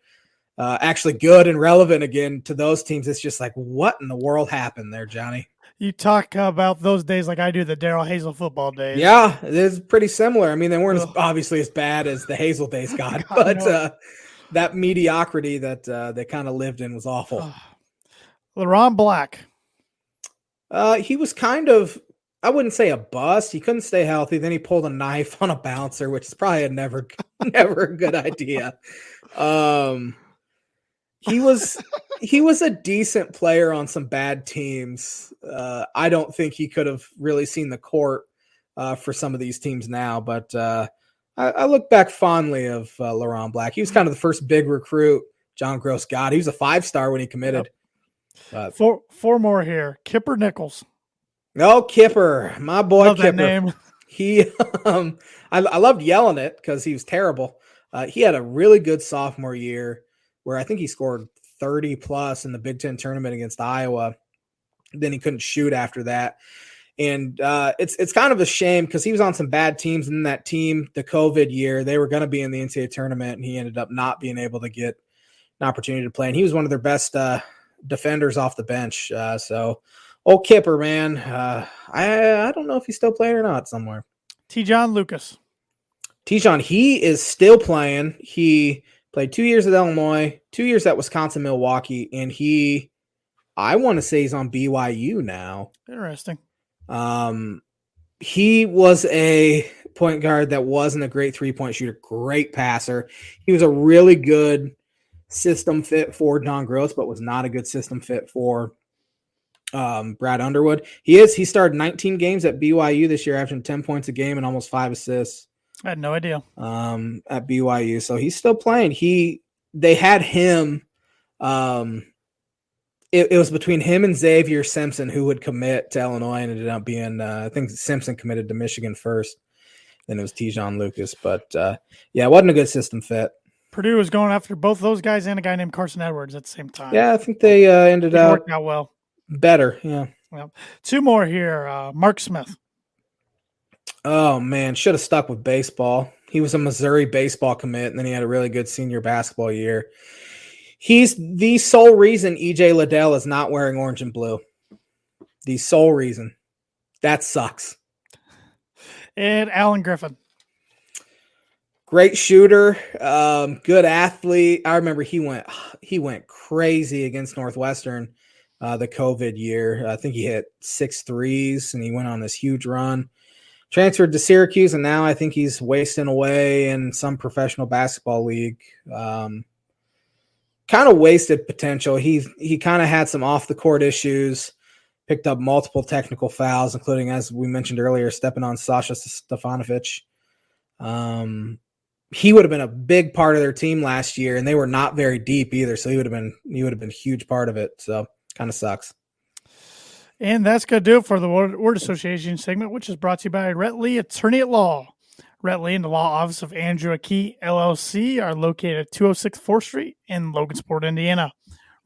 actually good and relevant again to those teams. It's just like, what in the world happened there, Johnny? You talk about those days like I do the Darrell Hazel football days. Yeah, it is pretty similar. I mean, they weren't obviously as bad as the Hazel days got, but that mediocrity that they kind of lived in was awful. LeRon Black. He was kind of, I wouldn't say a bust. He couldn't stay healthy. Then he pulled a knife on a bouncer, which is probably never a good idea. He was a decent player on some bad teams. I don't think he could have really seen the court for some of these teams now, but I look back fondly of LeRon Black. He was kind of the first big recruit John Gross got. He was a 5-star when he committed. Yep. Four more here. Kipper Nichols. No, Kipper, my boy. Love Kipper. That name. He, I loved yelling it because he was terrible. He had a really good sophomore year where I think he scored 30 plus in the Big Ten tournament against Iowa. Then he couldn't shoot after that. And it's kind of a shame because he was on some bad teams in that team. The COVID year, they were going to be in the NCAA tournament, and he ended up not being able to get an opportunity to play. And he was one of their best defenders off the bench. So old Kipper, man, I don't know if he's still playing or not somewhere. T-John Lucas. T-John, he is still playing. He played 2 years at Illinois, 2 years at Wisconsin, Milwaukee, and I want to say he's on BYU now. Interesting. He was a point guard that wasn't a great three-point shooter, great passer. He was a really good system fit for John Gross, but was not a good system fit for Brad Underwood. He started 19 games at BYU this year, averaging 10 points a game and almost 5 assists. I had no idea. At BYU. So he's still playing. They had him. It was between him and Xavier Simpson who would commit to Illinois, and it ended up being, I think Simpson committed to Michigan first. Then it was T-John Lucas. But yeah, it wasn't a good system fit. Purdue was going after both those guys and a guy named Carson Edwards at the same time. Yeah, I think they ended up worked out well. Better, yeah. Well, two more here. Mark Smith. Oh, man, should have stuck with baseball. He was a Missouri baseball commit, and then he had a really good senior basketball year. He's the sole reason E.J. Liddell is not wearing orange and blue. The sole reason. That sucks. And Alan Griffin. Great shooter, good athlete. I remember he went crazy against Northwestern the COVID year. I think he hit 6 threes, and he went on this huge run. Transferred to Syracuse, and now I think he's wasting away in some professional basketball league. Kind of wasted potential. He kind of had some off-the-court issues, picked up multiple technical fouls, including, as we mentioned earlier, stepping on Sasha Stefanovic. He would have been a big part of their team last year, and they were not very deep either, so he would have been a huge part of it. So kind of sucks. And that's going to do it for the Word Association segment, which is brought to you by Rhett Lee, attorney at law. Rhett Lee and the law office of Andrew Key LLC are located at 206 4th Street in Logansport, Indiana.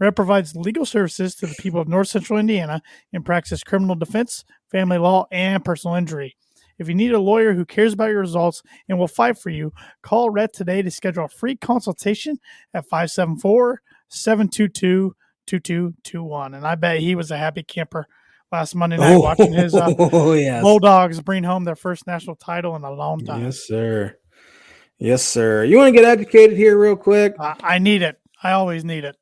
Rhett provides legal services to the people of North Central Indiana and practices criminal defense, family law, and personal injury. If you need a lawyer who cares about your results and will fight for you, call Rhett today to schedule a free consultation at 574-722-2221. And I bet he was a happy camper last Monday night watching his yes. Bulldogs bring home their first national title in a long time. Yes, sir. Yes, sir. You want to get educated here real quick? I need it. I always need it.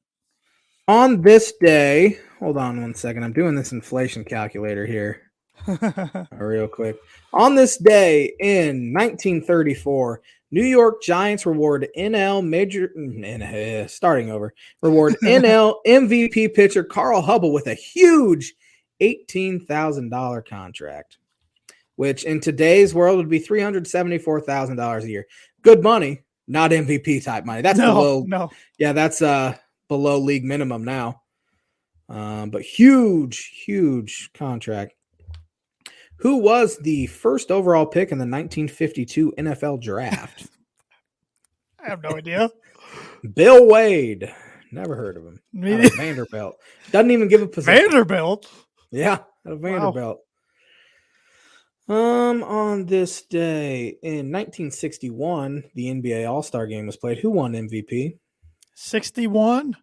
On this day, hold on one second. I'm doing this inflation calculator here real quick. On this day in 1934, New York Giants reward NL MVP pitcher Carl Hubble with a huge $18,000 contract. which in today's world would be $374,000 a year. Good money, not MVP type money. That's below. Yeah, that's below league minimum now. But huge contract. Who was the first overall pick in the 1952 NFL draft? I have no idea. Bill Wade. Never heard of him. Vanderbilt. Doesn't even give a position. Vanderbilt? Yeah, out of Vanderbilt. Wow. On this day in 1961, the NBA All-Star Game was played. Who won MVP? 61?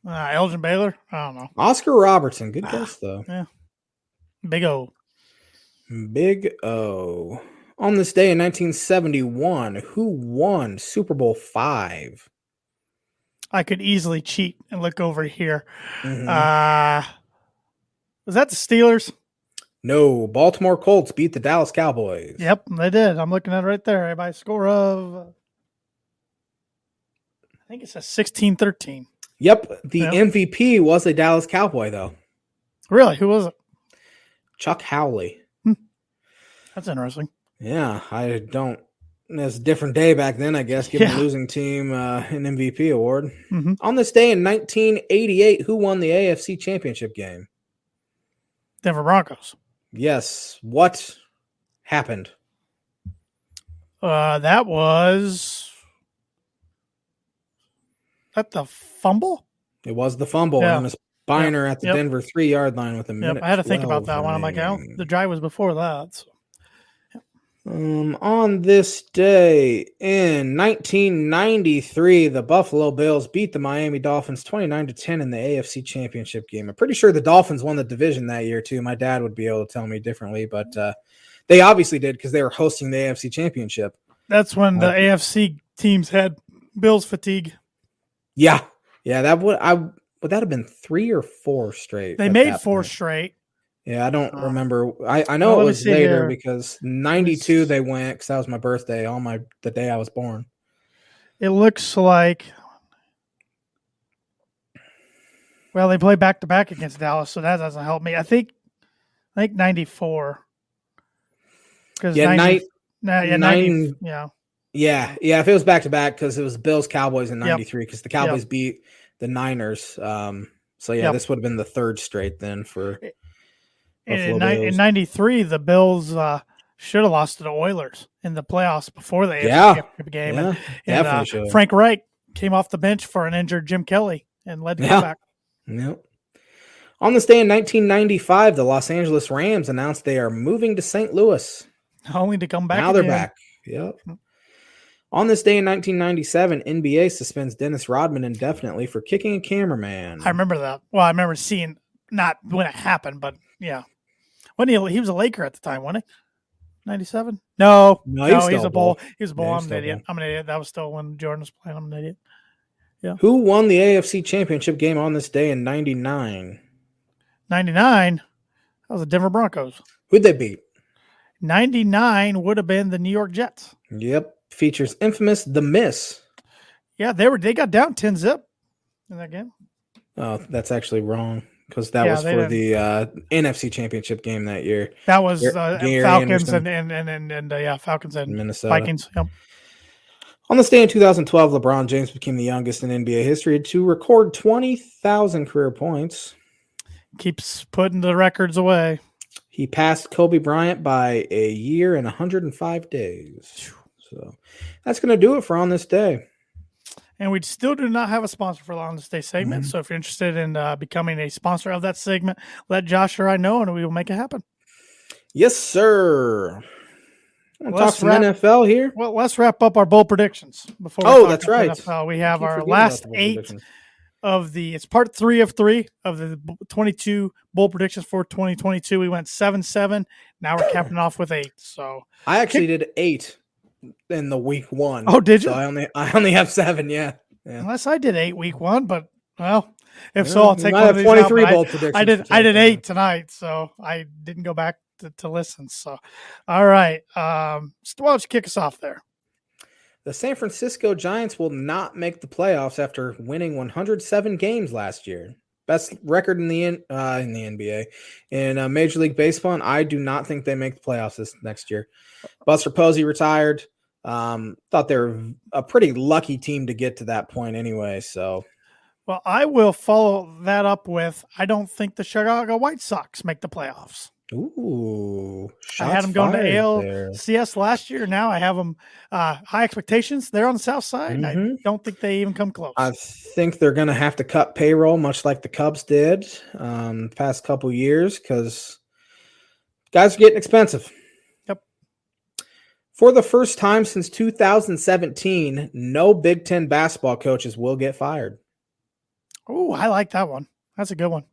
Elgin Baylor? I don't know. Oscar Robertson. Good guess, though. Yeah. Big O. Big O. On this day in 1971, who won Super Bowl V? I could easily cheat and look over here. Was that the Steelers? No, Baltimore Colts beat the Dallas Cowboys. Yep, they did. I'm looking at it right there by a score of, I think it says 16-13. Yep, the MVP was a Dallas Cowboy, though. Really? Who was it? Chuck Howley. That's interesting. Yeah, I don't. It's a different day back then, I guess, giving a losing team an MVP award. On this day in 1988, who won the AFC Championship game? Denver Broncos. Yes. What happened? That was at the fumble? It was the fumble. Yeah. And Spiner at the Denver 3-yard line with a minute. I had to think about that one. I'm like, oh, the drive was before that. So. On this day in 1993, the Buffalo Bills beat the Miami Dolphins 29-10 in the AFC Championship game. I'm pretty sure the Dolphins won the division that year too. My dad would be able to tell me differently, but they obviously did because they were hosting the AFC Championship. That's when the AFC teams had Bills fatigue. Yeah, that would that have been 3 or 4 straight? They made 4 straight. Yeah, I don't remember. I know it was later because 92 they went because that was my birthday on the day I was born. It looks like, well, they play back to back against Dallas, so that doesn't help me. I think 94. Because 90. Yeah. If it was back to back because it was Bills Cowboys in 93 because the Cowboys beat the Niners. This would have been the 3rd straight then for. In 93, the Bills should have lost to the Oilers in the playoffs before the AFC Championship game. And Frank Reich came off the bench for an injured Jim Kelly and led the comeback. Yep. On this day in 1995, the Los Angeles Rams announced they are moving to St. Louis. Only to come back. Now they're back. Yep. On this day in 1997, NBA suspends Dennis Rodman indefinitely for kicking a cameraman. I remember that. Well, I remember seeing, not when it happened, but yeah. He was a Laker at the time, wasn't he? 97? No, he's a Bull. He was a Bull. I'm an idiot. That was still when Jordan was playing. I'm an idiot. Yeah. Who won the AFC Championship game on this day in 99? 99? That was the Denver Broncos. Who'd they beat? 99 would have been the New York Jets. Yep. Features infamous The Miss. Yeah, they got down 10-0 in that game. Oh, that's actually wrong. Because that was for the NFC Championship game that year. That was Falcons and Falcons and Minnesota. Vikings. Yep. On this day in 2012, LeBron James became the youngest in NBA history to record 20,000 career points. Keeps putting the records away. He passed Kobe Bryant by a year and 105 days. So that's going to do it for On This Day. And we still do not have a sponsor for the On This Day segment. So if you're interested in becoming a sponsor of that segment, let Josh or I know, and we will make it happen. Yes, sir. Talk some NFL here. Well, let's wrap up our bowl predictions before. That's right. NFL. We have our last 8 of it's part 3 of 3 of the 22 bowl predictions for 2022. We went 7-7. Now we're capping off with 8. So I actually did 8. In the week 1. Oh, did you? So I only have 7. Yeah. Unless I did 8 week 1, but if so, I'll take one of these 23 bowl predictions. I did 8 tonight, so I didn't go back to listen. So, all right. Why don't you kick us off there? The San Francisco Giants will not make the playoffs after winning 107 games last year. best record in the NBA in Major League Baseball, and I do not think they make the playoffs this next year. Buster Posey retired. Thought they were a pretty lucky team to get to that point anyway. So, well, I will follow that up with I don't think the Chicago White Sox make the playoffs. Ooh, I had them going to there. ALCS last year. Now I have them high expectations. They're on the south side. Mm-hmm. I don't think they even come close. I think they're going to have to cut payroll, much like the Cubs did the past couple years, because guys are getting expensive. Yep. For the first time since 2017, no Big Ten basketball coaches will get fired. Oh, I like that one. That's a good one.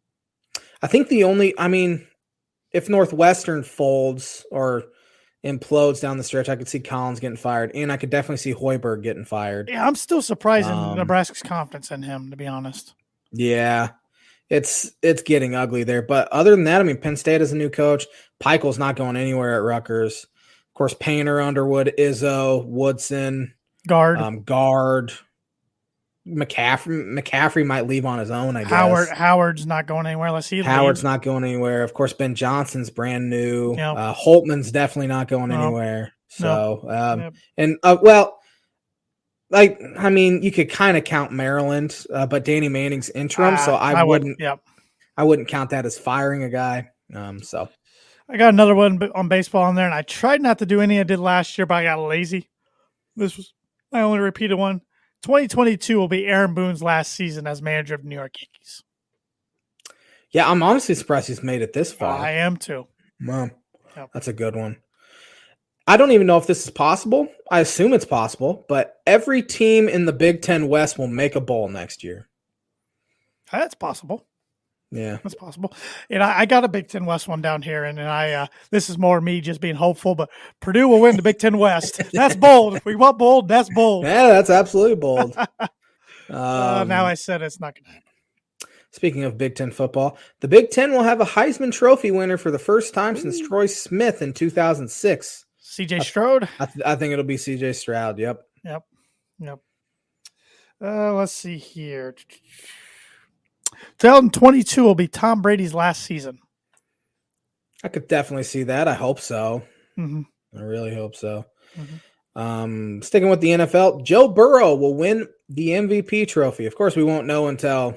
I think if Northwestern folds or implodes down the stretch, I could see Collins getting fired, and I could definitely see Hoiberg getting fired. Yeah, I'm still surprised in Nebraska's confidence in him, to be honest. Yeah, it's getting ugly there. But other than that, Penn State has a new coach. Peichel's not going anywhere at Rutgers. Of course, Painter, Underwood, Izzo, Woodson, guard. McCaffrey might leave on his own, I guess. Howard's not going anywhere unless he Howard's leaves. not going anywhere. Of course, Ben Johnson's brand new. Yep. Holtman's definitely not going anywhere. So, you could kind of count Maryland, but Danny Manning's interim, so I wouldn't count that as firing a guy. So I got another one on baseball in there, and I tried not to do any I did last year, but I got lazy. This was my only repeated one. 2022 will be Aaron Boone's last season as manager of the New York Yankees. Yeah, I'm honestly surprised he's made it this far. I am too. Wow. Yep. That's a good one. I don't even know if this is possible. I assume it's possible, but every team in the Big Ten West will make a bowl next year. That's possible. Yeah, that's possible. And I got a Big Ten West one down here, and this is more me just being hopeful, but Purdue will win the Big Ten West. That's bold. If we want bold, that's bold. Yeah, that's absolutely bold. Now I said it's not going to happen. Speaking of Big Ten football, the Big Ten will have a Heisman Trophy winner for the first time since Troy Smith in 2006. C.J. Stroud? I think it'll be C.J. Stroud. Yep. Let's see here. 2022 will be Tom Brady's last season. I could definitely see that. I hope so. Mm-hmm. I really hope so. Mm-hmm. Sticking with the NFL, Joe Burrow will win the MVP trophy. Of course, we won't know until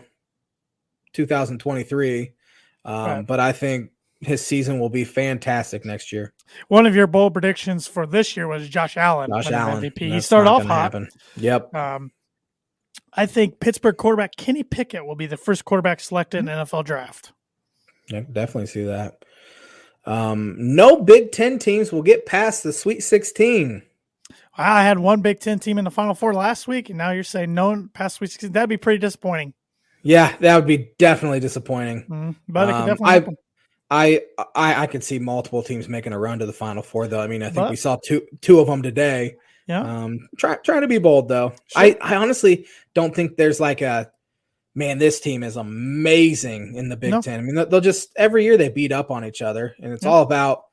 2023, but I think his season will be fantastic next year. One of your bold predictions for this year was Josh Allen. MVP. He started off hot. Yep. I think Pittsburgh quarterback Kenny Pickett will be the first quarterback selected in the NFL draft. Yeah, definitely see that. No Big Ten teams will get past the Sweet 16. I had one Big Ten team in the Final Four last week, and now you're saying no past Sweet 16. That'd be pretty disappointing. Yeah, that would be definitely disappointing. Mm-hmm. But it could definitely happen. I could see multiple teams making a run to the Final Four, though. I think we saw two of them today. Yeah. Trying to be bold, though. Sure. I honestly don't think there's this team is amazing in the Big Ten. They'll just every year they beat up on each other, and it's all about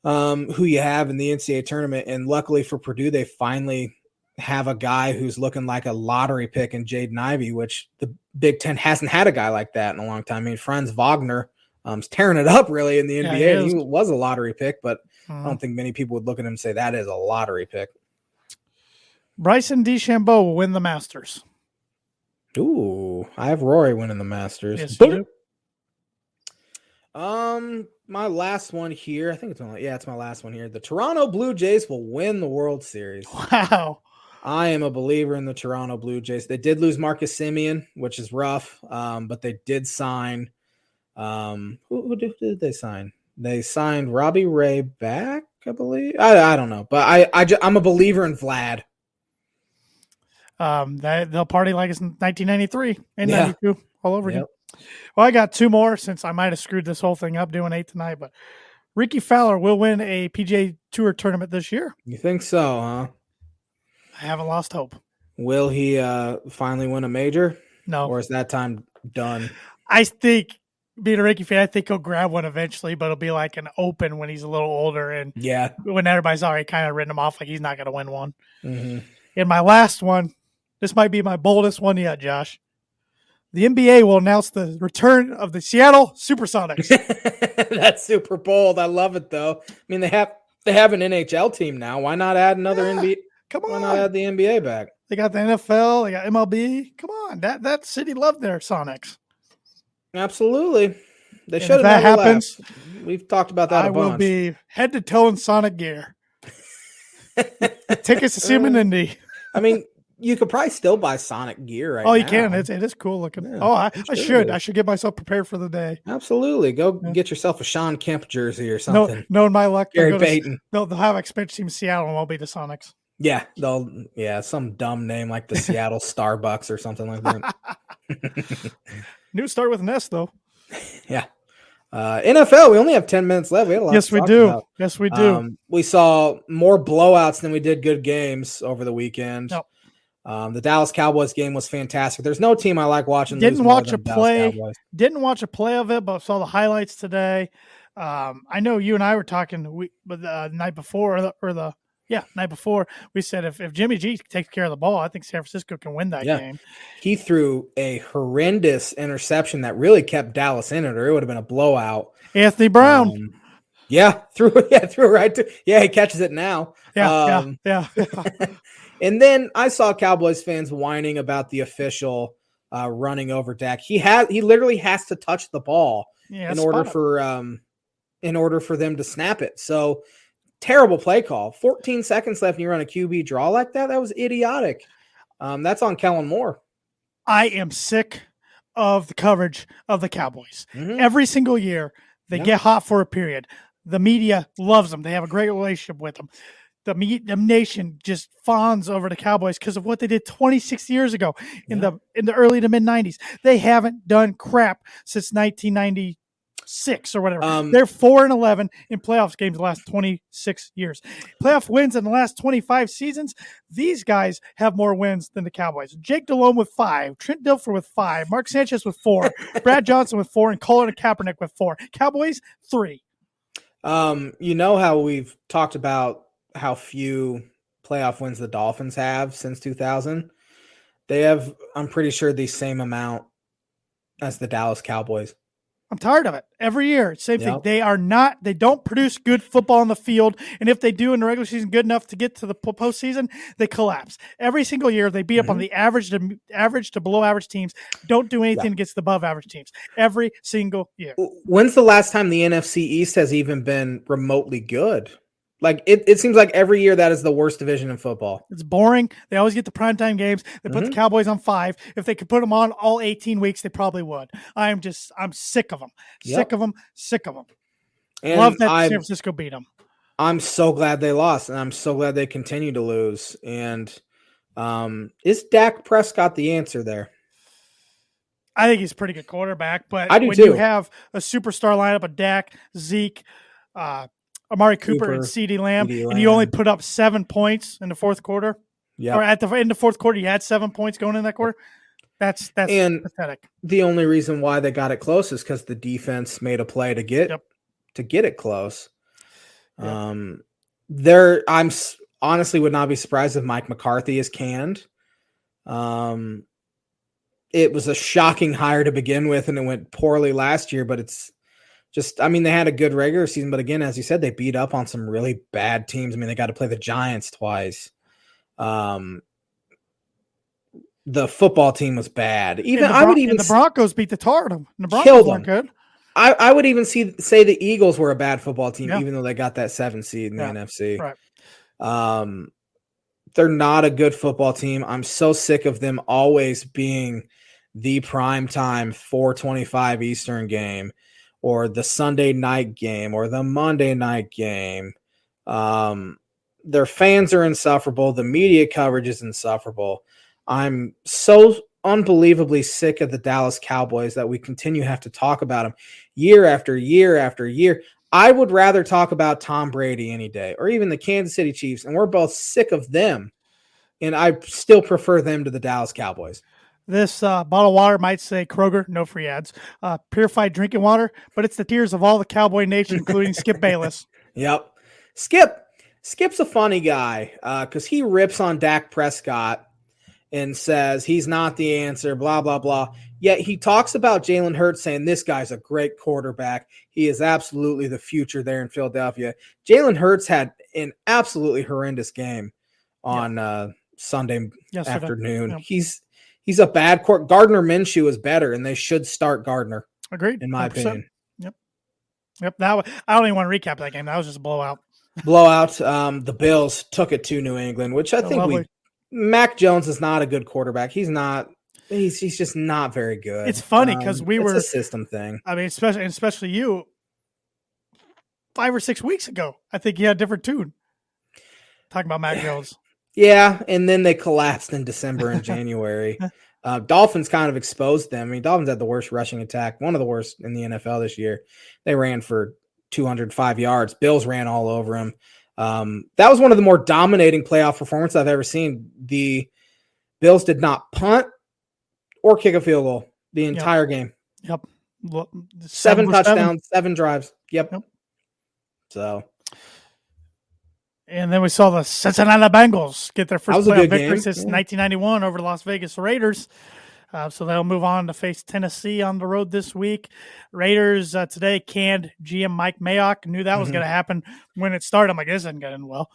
who you have in the NCAA tournament. And luckily for Purdue, they finally have a guy who's looking like a lottery pick in Jaden Ivey, which the Big Ten hasn't had a guy like that in a long time. Franz Wagner is tearing it up really in the NBA. He was a lottery pick, but I don't think many people would look at him and say that is a lottery pick. Bryson DeChambeau will win the Masters. Ooh, I have Rory winning the Masters. Yes, you do. My last one here. I think it's my last one here. The Toronto Blue Jays will win the World Series. Wow. I am a believer in the Toronto Blue Jays. They did lose Marcus Semien, which is rough, but they did sign. Who did they sign? They signed Robbie Ray back, I believe. I don't know, but I'm a believer in Vlad. They'll party like it's 1993 and 92 all over again. Well, I got two more since I might have screwed this whole thing up doing 8 tonight, but Ricky Fowler will win a PGA Tour tournament this year. You think so, huh? I haven't lost hope. Will he finally win a major? No. Or is that time done? I think, being a Ricky fan, I think he'll grab one eventually, but it'll be like an Open when he's a little older and when everybody's already kind of written him off like he's not going to win one. Mm-hmm. And my last one, this might be my boldest one yet, Josh. The NBA will announce the return of the Seattle Supersonics. That's super bold. I love it, though. I mean, they have an NHL team now. Why not add another NBA? Come on. Why not add the NBA back? They got the NFL. They got MLB. Come on. That city loved their Sonics. Absolutely. They should have that never happens, left. We've talked about that a bunch. I will be head to toe in Sonic gear. Tickets to see them in Indy. I mean, you could probably still buy Sonic gear right now. Oh, you can. It is cool looking. Yeah, I should. I should get myself prepared for the day. Absolutely. Go get yourself a Sean Kemp jersey or something. No, in my luck. Gary Payton. They'll have expansion team in Seattle and I'll be the Sonics. Yeah, some dumb name like the Seattle Starbucks or something like that. New start with an S, though. Yeah. NFL, we only have 10 minutes left. We had a lot Yes, to we talk do. about. Yes, we do. We saw more blowouts than we did good games over the weekend. Yep. The Dallas Cowboys game was fantastic. There's no team I like watching. Didn't watch a play of it, but saw the highlights today. I know you and I were talking the night before, night before. We said if Jimmy G takes care of the ball, I think San Francisco can win that game. He threw a horrendous interception that really kept Dallas in it, or it would have been a blowout. Anthony Brown. Threw it right to. Yeah, he catches it now. Yeah. And then I saw Cowboys fans whining about the official running over Dak. He literally has to touch the ball in order for them to snap it. So terrible play call. 14 seconds left and you run a QB draw like that? That was idiotic. That's on Kellen Moore. I am sick of the coverage of the Cowboys. Mm-hmm. Every single year, they get hot for a period. The media loves them. They have a great relationship with them. The nation just fawns over the Cowboys because of what they did 26 years ago in the early to mid 90s. They haven't done crap since 1996 or whatever. They're 4-11 in playoffs games the last 26 years. Playoff wins in the last 25 seasons. These guys have more wins than the Cowboys. Jake Delhomme with 5, Trent Dilfer with 5, Mark Sanchez with 4, Brad Johnson with 4, and Colin Kaepernick with 4. Cowboys 3. You know how we've talked about how few playoff wins the Dolphins have since 2000. They have, I'm pretty sure, the same amount as the Dallas Cowboys. I'm tired of it. Every year, same thing. They don't produce good football on the field. And if they do in the regular season good enough to get to the postseason, they collapse. Every single year, they beat up on the average to below average teams. Don't do anything against the above average teams. Every single year. When's the last time the NFC East has even been remotely good? Like it seems like every year that is the worst division in football. It's boring. They always get the primetime games. They put the Cowboys on 5. If they could put them on all 18 weeks, they probably would. I'm sick of them. Sick of them. And love that San Francisco beat them. I'm so glad they lost, and I'm so glad they continue to lose. And is Dak Prescott the answer there? I think he's a pretty good quarterback, but I do when too. You have a superstar lineup of Dak, Zeke, Amari Cooper and CeeDee Lamb, and you only put up 7 points in the fourth quarter. Yeah. Or at the end of the fourth quarter, you had 7 points going in that quarter. That's pathetic. The only reason why they got it close is because the defense made a play to get it close. I'm honestly would not be surprised if Mike McCarthy is canned. It was a shocking hire to begin with, and it went poorly last year, but it's just, I mean, they had a good regular season, but again, as you said, they beat up on some really bad teams. I mean, they got to play the Giants twice. The football team was bad. The Broncos beat the tar out of them. The Broncos weren't good. I would even say the Eagles were a bad football team, even though they got that 7th seed in the NFC. Right. They're not a good football team. I'm so sick of them always being the primetime 4:25 Eastern game, or the Sunday night game, or the Monday night game. Their fans are insufferable. The media coverage is insufferable. I'm so unbelievably sick of the Dallas Cowboys that we continue to have to talk about them year after year after year. I would rather talk about Tom Brady any day, or even the Kansas City Chiefs, and we're both sick of them. And I still prefer them to the Dallas Cowboys. This bottle of water might say Kroger, no free ads, purified drinking water, but it's the tears of all the Cowboy Nation, including Skip Bayless. Yep. Skip's a funny guy because he rips on Dak Prescott and says he's not the answer, blah, blah, blah. Yet he talks about Jalen Hurts saying this guy's a great quarterback. He is absolutely the future there in Philadelphia. Jalen Hurts had an absolutely horrendous game on Sunday afternoon. Yep. He's a bad court. Gardner Minshew is better, and they should start Gardner. Agreed. In my 100%. opinion. Yep. I don't even want to recap that game. That was just a blowout. The Bills took it to New England, which I think Mac Jones is not a good quarterback. He's not. He's just not very good. It's funny because it's a system thing. I mean, especially you 5 or 6 weeks ago. I think you had a different tune talking about Mac Jones. Yeah, and then they collapsed in December and January. Dolphins kind of exposed them. I mean, Dolphins had the worst rushing attack, one of the worst in the NFL this year. They ran for 205 yards. Bills ran all over them. That was one of the more dominating playoff performances I've ever seen. The Bills did not punt or kick a field goal the entire game. Yep. 7 touchdowns, 7 drives. Yep. So. And then we saw the Cincinnati Bengals get their first playoff victory since 1991 over the Las Vegas Raiders. So they'll move on to face Tennessee on the road this week. Raiders today canned GM Mike Mayock. Knew that was going to happen when it started. I'm like, this isn't going well.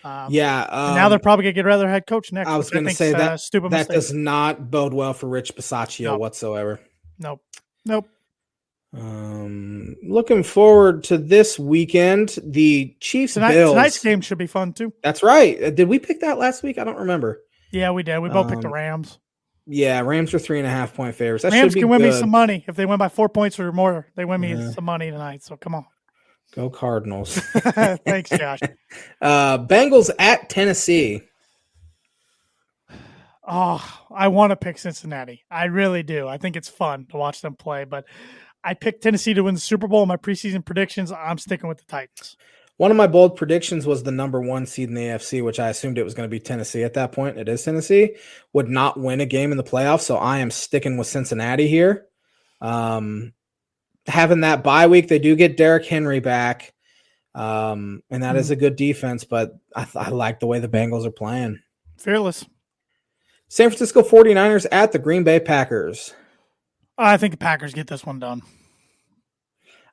Now they're probably going to get another head coach next. I was going to say that stupid that does not bode well for Rich Bisaccia whatsoever. Nope. Looking forward to this weekend. The Chiefs Bills. Tonight's game should be fun too. That's right. Did we pick that last week? I don't remember. Yeah, we did. We both picked the Rams. Yeah, Rams are 3.5 point favorites. That Rams should be can win good. me some money if they win by 4 points or more. They win me some money tonight. So come on. Go Cardinals. Thanks, Josh. Bengals at Tennessee. Oh, I want to pick Cincinnati. I really do. I think it's fun to watch them play, but I picked Tennessee to win the Super Bowl in my preseason predictions. I'm sticking with the Titans. One of my bold predictions was the number 1 seed in the AFC, which I assumed it was going to be Tennessee at that point. It is Tennessee. Would not win a game in the playoffs, so I am sticking with Cincinnati here. Having that bye week, they do get Derrick Henry back, and that is a good defense, but I like the way the Bengals are playing. Fearless. San Francisco 49ers at the Green Bay Packers. I think the Packers get this one done.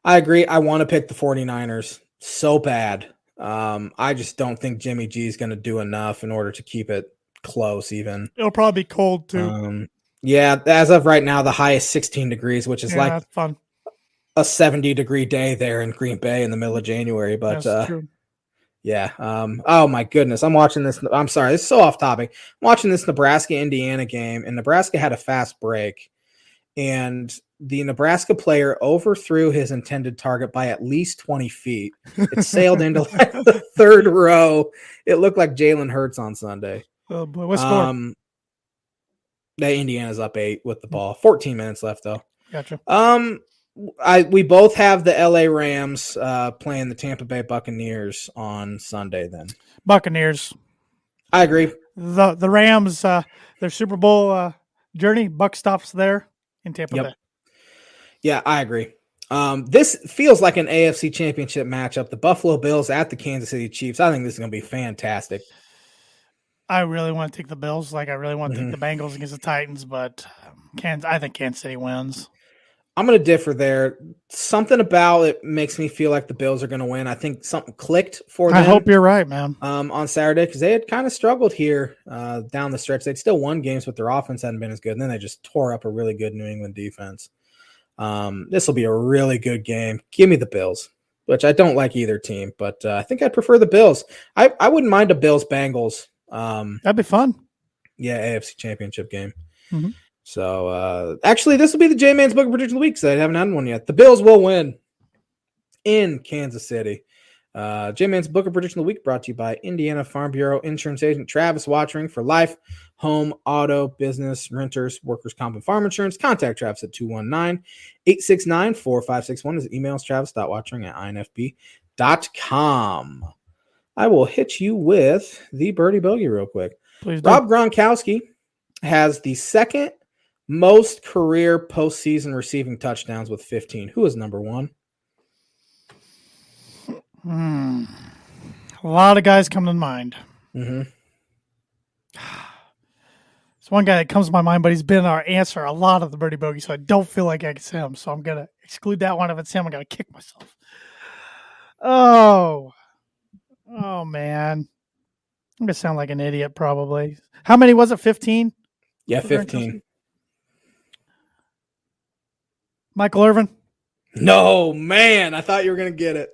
I agree. I want to pick the 49ers so bad. I just don't think Jimmy G is going to do enough in order to keep it close even. It'll probably be cold too. Yeah, as of right now, the high is 16 degrees, which is like fun. A 70-degree day there in Green Bay in the middle of January. But that's true. Yeah. Oh my goodness. I'm watching this. I'm sorry. This is so off topic. I'm watching this Nebraska-Indiana game, and Nebraska had a fast break. And the Nebraska player overthrew his intended target by at least 20 feet. It sailed into like the third row. It looked like Jalen Hurts on Sunday. Oh boy, what's score? Indiana's up 8 with the ball. 14 minutes left though. Gotcha. We both have the LA Rams playing the Tampa Bay Buccaneers on Sunday. Then Buccaneers. I agree. The Rams, their Super Bowl journey. Buck stops there in Tampa Bay. Yeah, I agree. This feels like an AFC Championship matchup. The Buffalo Bills at the Kansas City Chiefs. I think this is going to be fantastic. I really want to take the Bills. I really want to take the Bengals against the Titans, but I think Kansas City wins. I'm going to differ there. Something about it makes me feel like the Bills are going to win. I think something clicked for them. I hope you're right, man. On Saturday, because they had kind of struggled here down the stretch. They'd still won games, but their offense hadn't been as good. And then they just tore up a really good New England defense. This will be a really good game. Give me the Bills, which I don't like either team, but I think I'd prefer the Bills. I wouldn't mind a Bills-Bengals. That'd be fun. Yeah, AFC Championship game. Mm-hmm. So, actually, this will be the J-Man's Book of Prediction of the Week, because I haven't had one yet. The Bills will win in Kansas City. J-Man's Book of Prediction of the Week brought to you by Indiana Farm Bureau Insurance Agent Travis Wottring for life, home, auto, business, renters, workers' comp, and farm insurance. Contact Travis at 219-869-4561. His email is travis.wottring@infb.com. I will hit you with the Birdie Bogey real quick. Please do. Rob Gronkowski has the second most career postseason receiving touchdowns with 15. Who is number 1? A lot of guys come to mind. Mm-hmm. It's one guy that comes to my mind, but he's been our answer a lot of the Birdie Bogey, so I don't feel like it's him. So I'm going to exclude that one. If it's him, I'm going to kick myself. Oh, man. I'm going to sound like an idiot probably. How many was it? 15? Yeah, 15. Michael Irvin? No, man. I thought you were going to get it.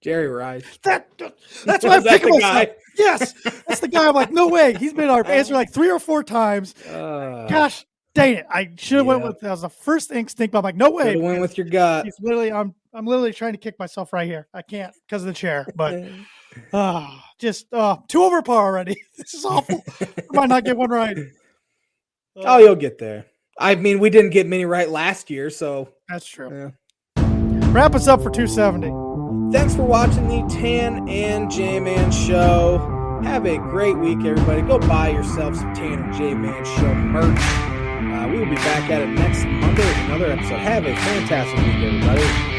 Jerry Rice. That's why I'm picking myself. Guy? Yes, that's the guy. I'm like, no way. He's been our answer like 3 or 4 times. Gosh, dang it! I should have went with that was the first instinct. But I'm like, no way. Went with your gut. He's literally, I'm literally trying to kick myself right here. I can't because of the chair. But just 2 over par already. This is awful. I might not get one right. Oh, you'll get there. I mean, we didn't get many right last year, so that's true. Yeah. Wrap us up for 270. Thanks for watching the Tan and J-Man show. Have a great week, everybody. Go buy yourself some Tan and J-Man show merch. We will be back at it next Monday with another episode. Have a fantastic week, everybody.